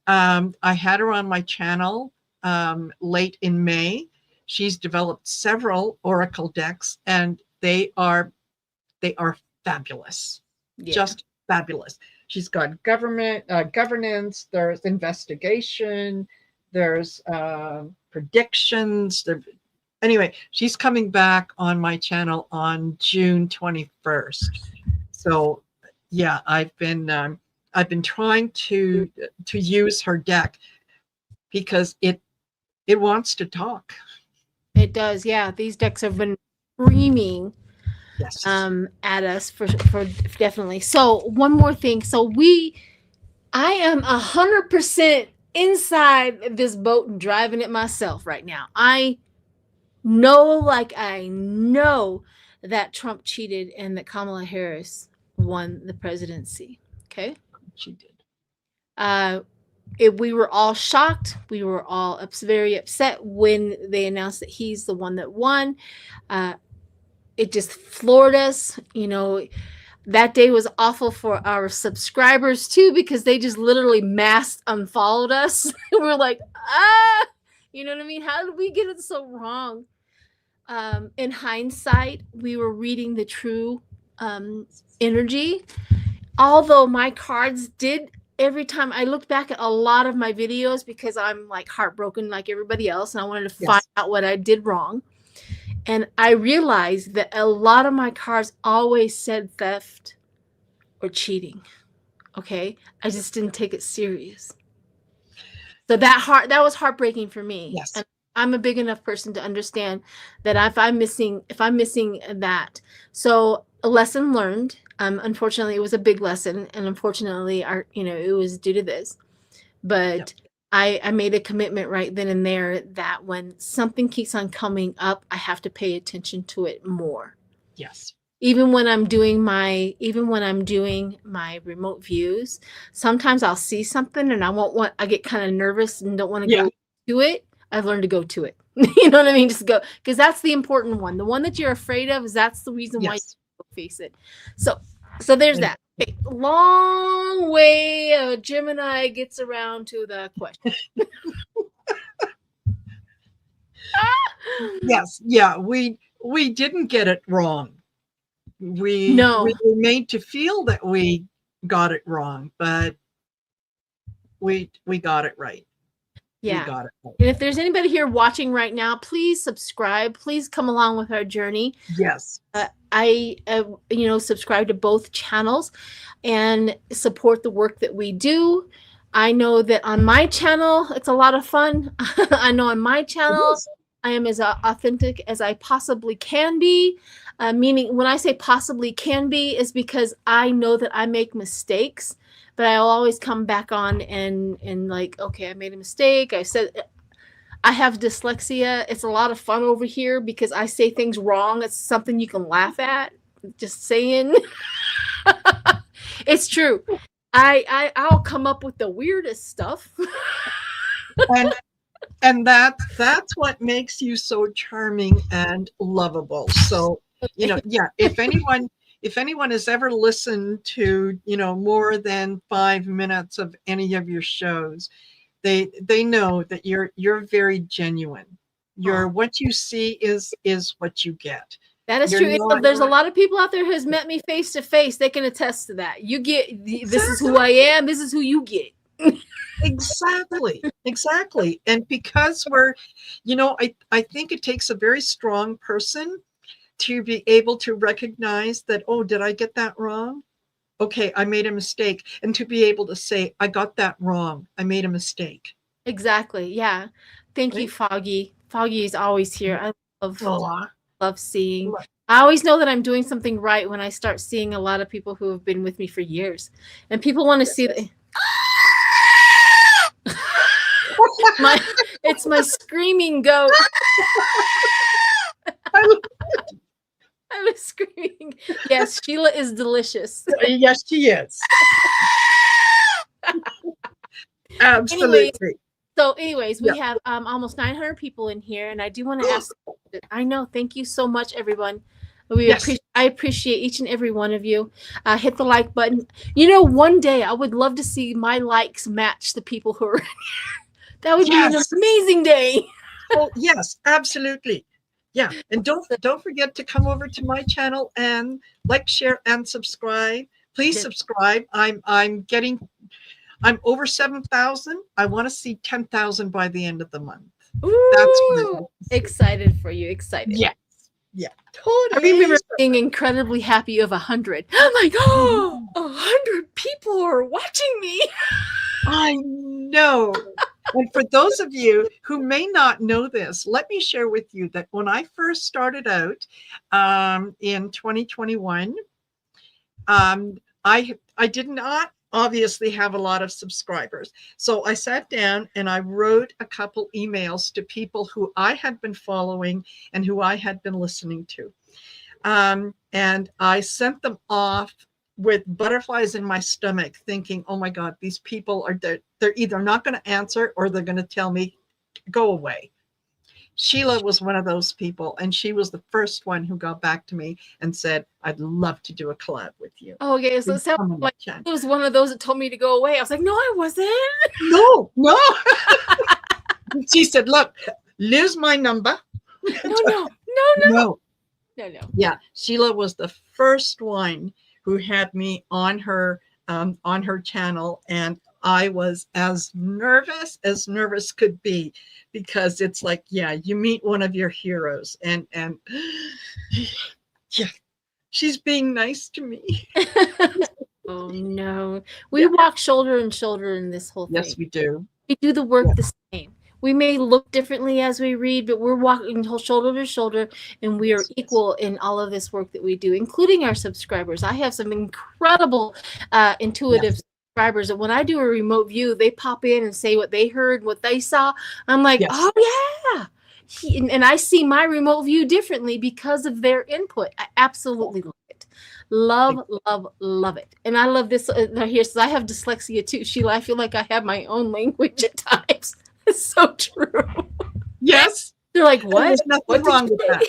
I had her on my channel late in May. She's developed several Oracle decks, and they are fabulous, just fabulous. She's got governance, there's investigation, there's predictions. Anyway, she's coming back on my channel on June 21st. So I've been trying to use her deck because it wants to talk. It does, yeah. These decks have been screaming at us for definitely. So one more thing. So I am 100% inside this boat and driving it myself right now. I like I know that Trump cheated and that Kamala Harris won the presidency. Okay. She did. Uh, we were all shocked. We were all very upset when they announced that he's the one that won. It just floored us. That day was awful for our subscribers too, because they just literally mass unfollowed us. We're like, you know what I mean? How did we get it so wrong? In hindsight, we were reading the true energy. Although my cards did, every time I looked back at a lot of my videos, because I'm like heartbroken like everybody else, and I wanted to find out what I did wrong. And I realized that a lot of my cards always said theft or cheating. Okay. I just didn't take it serious. So that was heartbreaking for me. Yes. And I'm a big enough person to understand that if I'm missing that. So a lesson learned. Unfortunately, it was a big lesson, and unfortunately, it was due to this. But I made a commitment right then and there that when something keeps on coming up, I have to pay attention to it more. Yes. Even when I'm doing my remote views, sometimes I'll see something and I get kind of nervous and don't want to go to it. I've learned to go to it. You know what I mean? Just go, because that's the important one. The one that you're afraid of, that's the reason why you face it. So there's that. Okay, long way Gemini gets around to the question. Yes. Yeah. We didn't get it wrong. We were made to feel that we got it wrong, but we got it right. Yeah. We got it right. And if there's anybody here watching right now, please subscribe. Please come along with our journey. Yes. I subscribe to both channels and support the work that we do. I know that on my channel, it's a lot of fun. I know on my channel, I am as authentic as I possibly can be. Meaning, when I say possibly can be, is because I know that I make mistakes, but I'll always come back on and like, okay, I made a mistake. I said, I have dyslexia. It's a lot of fun over here because I say things wrong. It's something you can laugh at. Just saying. It's true. I'll come up with the weirdest stuff. And that's what makes you so charming and lovable. So, if anyone has ever listened to, more than 5 minutes of any of your shows, they know that you're very genuine. What you see is what you get. That is true. There's a lot of people out there who's met me face to face. They can attest to that. You get, this is who I am. This is who you get. Exactly. And because we're, I think it takes a very strong person to be able to recognize that, oh, did I get that wrong? Okay, I made a mistake. And to be able to say, I got that wrong. I made a mistake. Exactly. Yeah. Thank you, Foggy. Foggy is always here. I love seeing. I always know that I'm doing something right when I start seeing a lot of people who have been with me for years. And people want to see that. It's my screaming goat. I was screaming. Yes, Sheila is delicious. Yes, she is. Absolutely. Anyways, we have almost 900 people in here, and I do want to ask. I know. Thank you so much, everyone. I appreciate each and every one of you. Hit the like button. One day I would love to see my likes match the people who are in here. That would be an amazing day. Oh, yes, absolutely. Yeah. And don't forget to come over to my channel and like, share, and subscribe. Please subscribe. I'm over 7,000. I want to see 10,000 by the end of the month. Ooh, that's excited for you. Excited. Yeah. Yeah. Totally. I remember being incredibly happy of 100. I'm like, 100 people are watching me. I know. And for those of you who may not know this, let me share with you that when I first started out in 2021, I did not obviously have a lot of subscribers. So I sat down and I wrote a couple emails to people who I had been following and who I had been listening to. And I sent them off with butterflies in my stomach, thinking, oh my God, these people they're either not going to answer or they're going to tell me, go away. Sheila was one of those people, and she was the first one who got back to me and said, I'd love to do a collab with you. Oh, okay. So it sounds like it was one of those that told me to go away. I was like, no, I wasn't. No. She said, look, lose my number. No. Yeah, Sheila was the first one who had me on her channel, and I was as nervous could be, because it's like, yeah, you meet one of your heroes, and yeah, she's being nice to me. Oh no, we walk shoulder and shoulder in this whole thing. Yes, we do. We do the work the same. We may look differently as we read, but we're walking shoulder to shoulder, and we are equal in all of this work that we do, including our subscribers. I have some incredible intuitive subscribers, and when I do a remote view, they pop in and say what they heard, what they saw. I'm like, oh yeah. And I see my remote view differently because of their input. I absolutely love it. Love it. And I love this here, says I have dyslexia too, Sheila. I feel like I have my own language at times. It's so true. Yes. They're like, what? There's nothing wrong with that.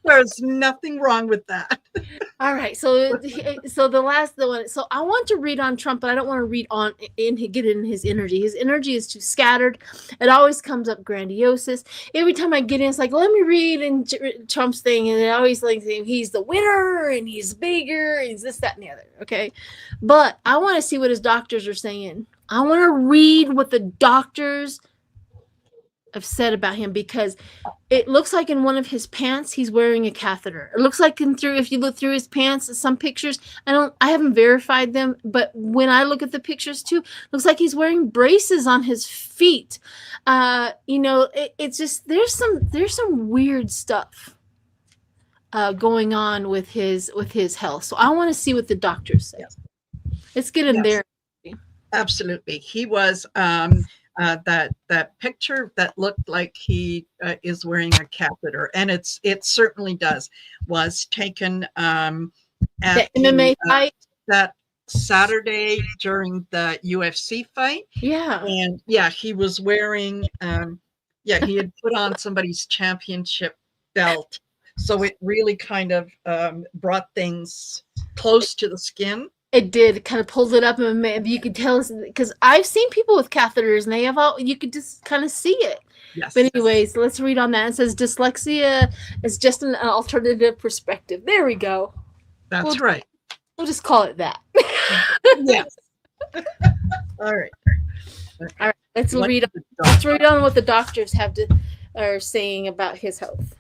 There's nothing wrong with that. All right. So the one. So I want to read on Trump, but I don't want to read on get in his energy. His energy is too scattered. It always comes up grandiosis. Every time I get in, it's like, let me read in Trump's thing, and it always like he's the winner and he's bigger and he's this, that, and the other. Okay. But I want to see what his doctors are saying. I want to read what the doctors have said about him, because it looks like in one of his pants he's wearing a catheter. It looks like if you look through his pants, some pictures, I haven't verified them, but when I look at the pictures too, looks like he's wearing braces on his feet. It's just there's some weird stuff going on with his health. So I want to see what the doctors say. Let's get in there. Absolutely. He was that picture that looked like he is wearing a catheter, and it certainly was taken at the MMA fight that Saturday during the UFC fight. Yeah. And he was wearing he had put on somebody's championship belt, so it really kind of brought things close to the skin. It did. It kind of pulled it up, and you could tell, because I've seen people with catheters, and they have you could just kind of see it. Yes. But anyways, let's read on that. It says dyslexia is just an alternative perspective. There we go. That's right. We'll just call it that. Yes. All right. All right. Let's read on what the doctors are saying about his health.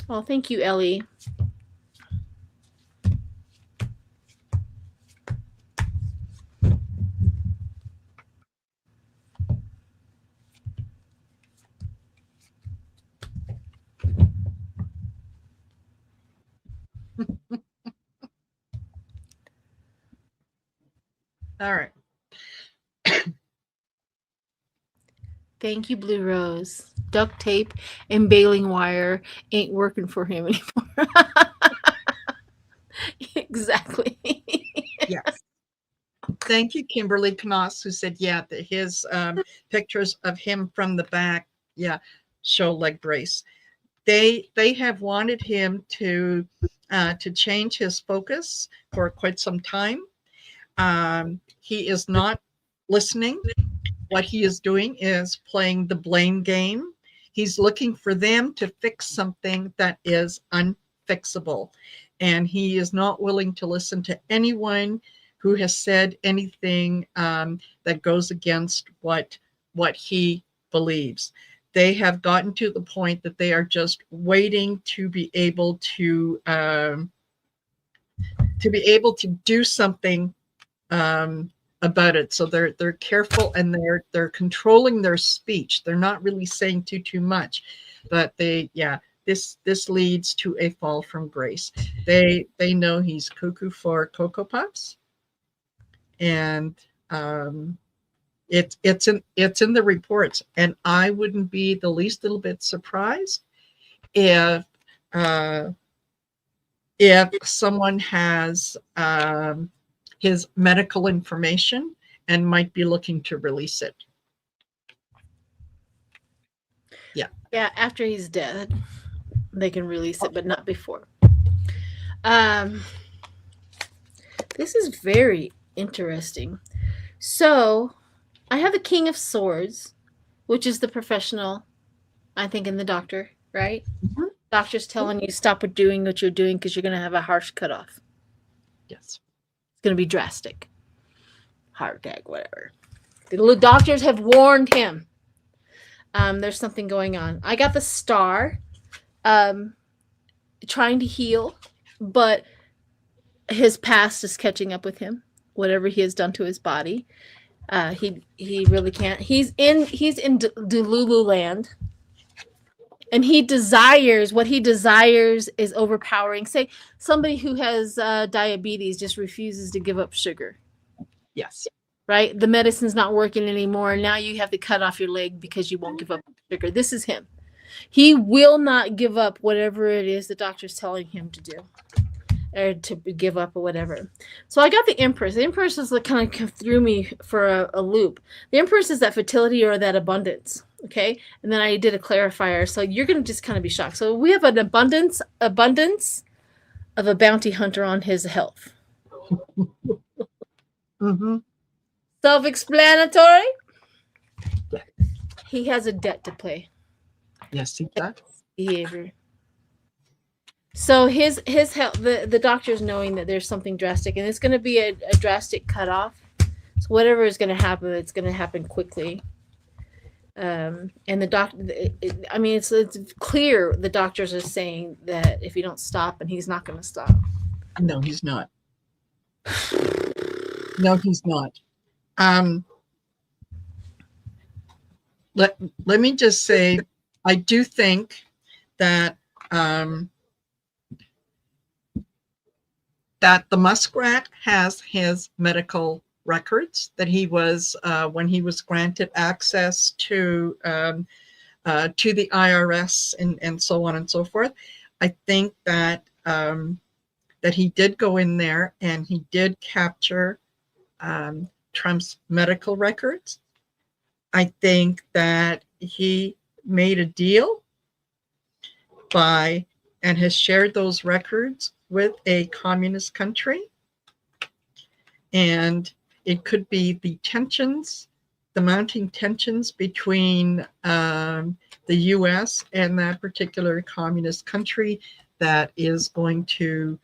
Oh, thank you, Ellie. All right. Thank you, Blue Rose. Duct tape and baling wire ain't working for him anymore. Exactly. Yes. Thank you, Kimberly Knoss, who said, that his pictures of him from the back, show leg brace. They have wanted him to change his focus for quite some time. He is not listening. What he is doing is playing the blame game. He's looking for them to fix something that is unfixable. And he is not willing to listen to anyone who has said anything that goes against what he believes. They have gotten to the point that they are just waiting to be able to do something about it. So they're careful, and they're controlling their speech. They're not really saying too much, but they this leads to a fall from grace. They know he's cuckoo for Cocoa Puffs, and it's in the reports, and I wouldn't be the least little bit surprised if someone has his medical information and might be looking to release it. Yeah, after he's dead, they can release it, but not before. This is very interesting. So, I have the King of Swords, which is the professional, I think, in the doctor, right? Mm-hmm. Doctor's telling you stop doing what you're doing because you're going to have a harsh cutoff. Yes. It's going to be drastic. Heart attack, whatever. The doctors have warned him. There's something going on. I got the Star, trying to heal, but his past is catching up with him. Whatever he has done to his body, he really can't. He's in Delulu land, and what he desires is overpowering. Say somebody who has diabetes just refuses to give up sugar. Yes. Right? The medicine's not working anymore. Now you have to cut off your leg because you won't give up sugar. This is him. He will not give up whatever it is the doctor's telling him to do or to give up or whatever. So I got the Empress. The Empress is like kind of threw me for a loop. The Empress is that fertility or that abundance. Okay. And then I did a clarifier. So you're going to just kind of be shocked. So we have an abundance of a bounty hunter on his health. Mm-hmm. Self-explanatory. Yeah. He has a debt to pay. Yes, he does. Behavior. So his health, the doctor's knowing that there's something drastic, and it's going to be a drastic cutoff. So whatever is going to happen, it's going to happen quickly. And the doctor, it's clear the doctors are saying that if you don't stop, and he's not going to stop. No, he's not. No, he's not. Let me just say, I do think that that the muskrat has his medical records, that he was when he was granted access to the IRS and so on and so forth. I think that that he did go in there and he did capture Trump's medical records. I think that he made a deal and has shared those records with a communist country. And it could be the mounting tensions between the US and that particular communist country that is going to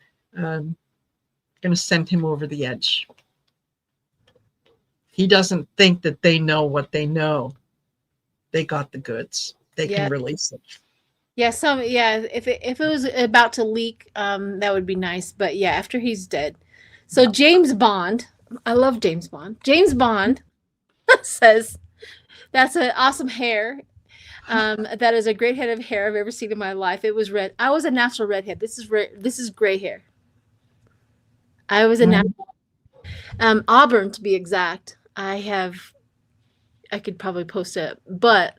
send him over the edge. He doesn't think that they know what they know. They got the goods. They can release it. Yeah, if it was about to leak, that would be nice. But yeah, after he's dead. So James Bond, I love James Bond. James Bond says, that's an awesome hair. That is a great head of hair I've ever seen in my life. It was red. I was a natural redhead. This is gray hair. I was a natural auburn to be exact. I could probably post it, but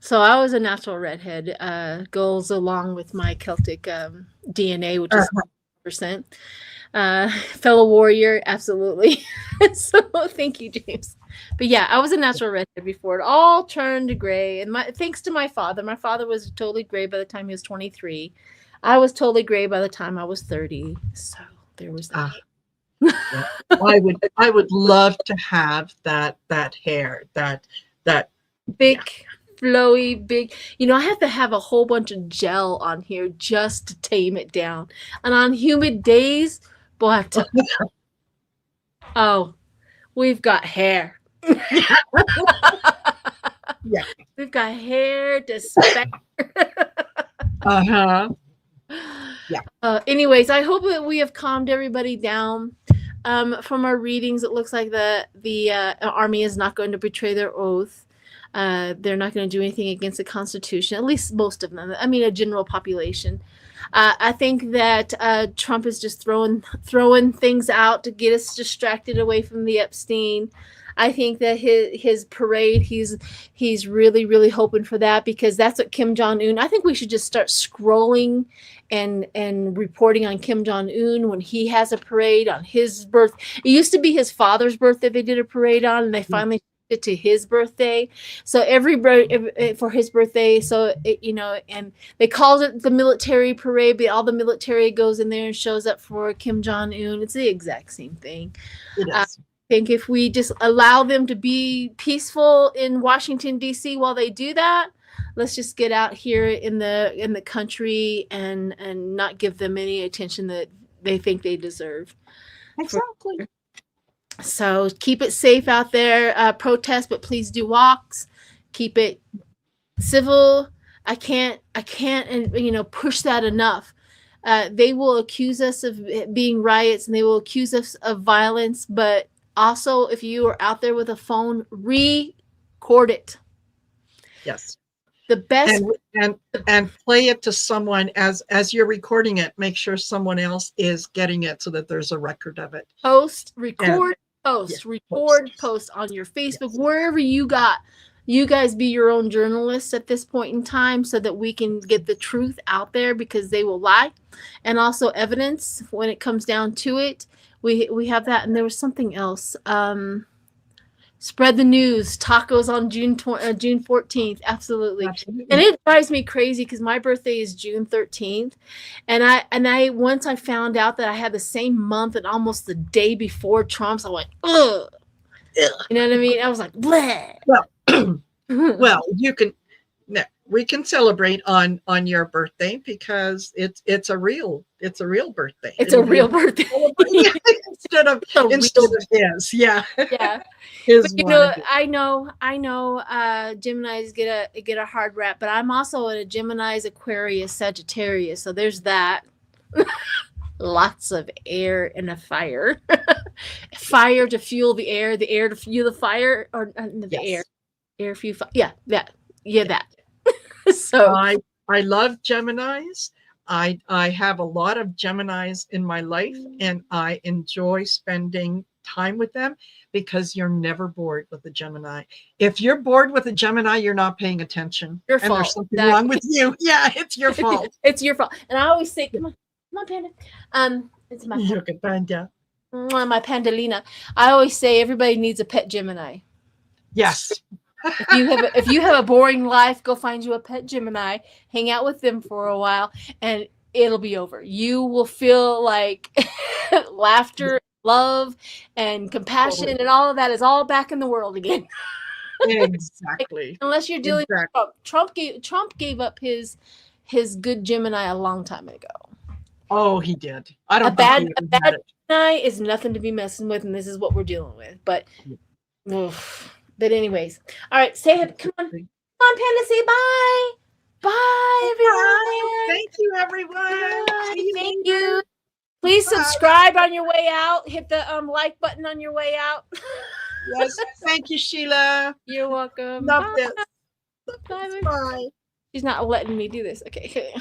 so I was a natural redhead. Goes along with my Celtic DNA, which is 100%. Fellow warrior, absolutely. So thank you, James. But yeah, I was a natural redhead before it all turned to gray. And thanks to my father. My father was totally gray by the time he was 23. I was totally gray by the time I was 30. So there was that. Yeah. I would love to have that hair, that big, flowy, big. I have to have a whole bunch of gel on here just to tame it down. And on humid days, but we've got hair. Yeah, we've got hair to spare. Yeah. Anyways, I hope that we have calmed everybody down. From our readings, it looks like the army is not going to betray their oath. They're not going to do anything against the Constitution, at least most of them. I mean, a general population. I think that Trump is just throwing things out to get us distracted away from the Epstein. I think that his parade, he's really hoping for that, because that's what Kim Jong-un. I think we should just start scrolling and reporting on Kim Jong-un when he has a parade on his birth. It used to be his father's birthday they did a parade on, and they finally changed it to his birthday. So for his birthday, so and they called it the military parade, but all the military goes in there and shows up for Kim Jong-un. It's the exact same thing. It is. I think if we just allow them to be peaceful in Washington, D.C. while they do that, let's just get out here in the country and not give them any attention that they think they deserve. Exactly. So keep it safe out there. Protest, but please do walks. Keep it civil. I can't push that enough. They will accuse us of being riots, and they will accuse us of violence, but also, if you are out there with a phone, record it. Yes. The best and play it to someone as you're recording it. Make sure someone else is getting it so that there's a record of it. Post on your Facebook, wherever you got. You guys be your own journalists at this point in time, so that we can get the truth out there, because they will lie. And also evidence when it comes down to it. We have that, and there was something else. Spread the news. Tacos on June 14th. Absolutely. And it drives me crazy because my birthday is June 13th, and I once I found out that I had the same month and almost the day before Trump's, I went, ugh. You know what I mean? I was like, bleh. Well, we can celebrate on your birthday, because it's a real birthday. It's a real birthday. instead of his. Yeah. Yeah. His I know Geminis get a hard rap, but I'm also a Gemini's, Aquarius, Sagittarius, so there's that. Lots of air and a fire. Fire to fuel the air to fuel the fire, or the air fuel fire. Yeah, that. So I love Geminis. I have a lot of Geminis in my life, and I enjoy spending time with them, because you're never bored with a Gemini. If you're bored with a Gemini, you're not paying attention. Your fault. There's something wrong with you. Yeah, it's your fault. It's your fault. And I always say, come on, Panda. It's my Panda. My Pandalina. I always say everybody needs a pet Gemini. Yes. If you have a boring life, go find you a pet Gemini, hang out with them for a while, and it'll be over. You will feel like laughter, love, and compassion, and all of that is all back in the world again. Exactly. Unless you're dealing with Trump. Trump gave up his good Gemini a long time ago. Oh, he did. I don't. A bad Gemini is nothing to be messing with, and this is what we're dealing with. But. But anyways, all right, come on, Panda, say bye. Bye, everyone. Thank you, everyone. Thank you. Please subscribe on your way out. Hit the like button on your way out. Yes, thank you, Sheila. You're welcome. Love this. Bye. Bye. She's not letting me do this. Okay.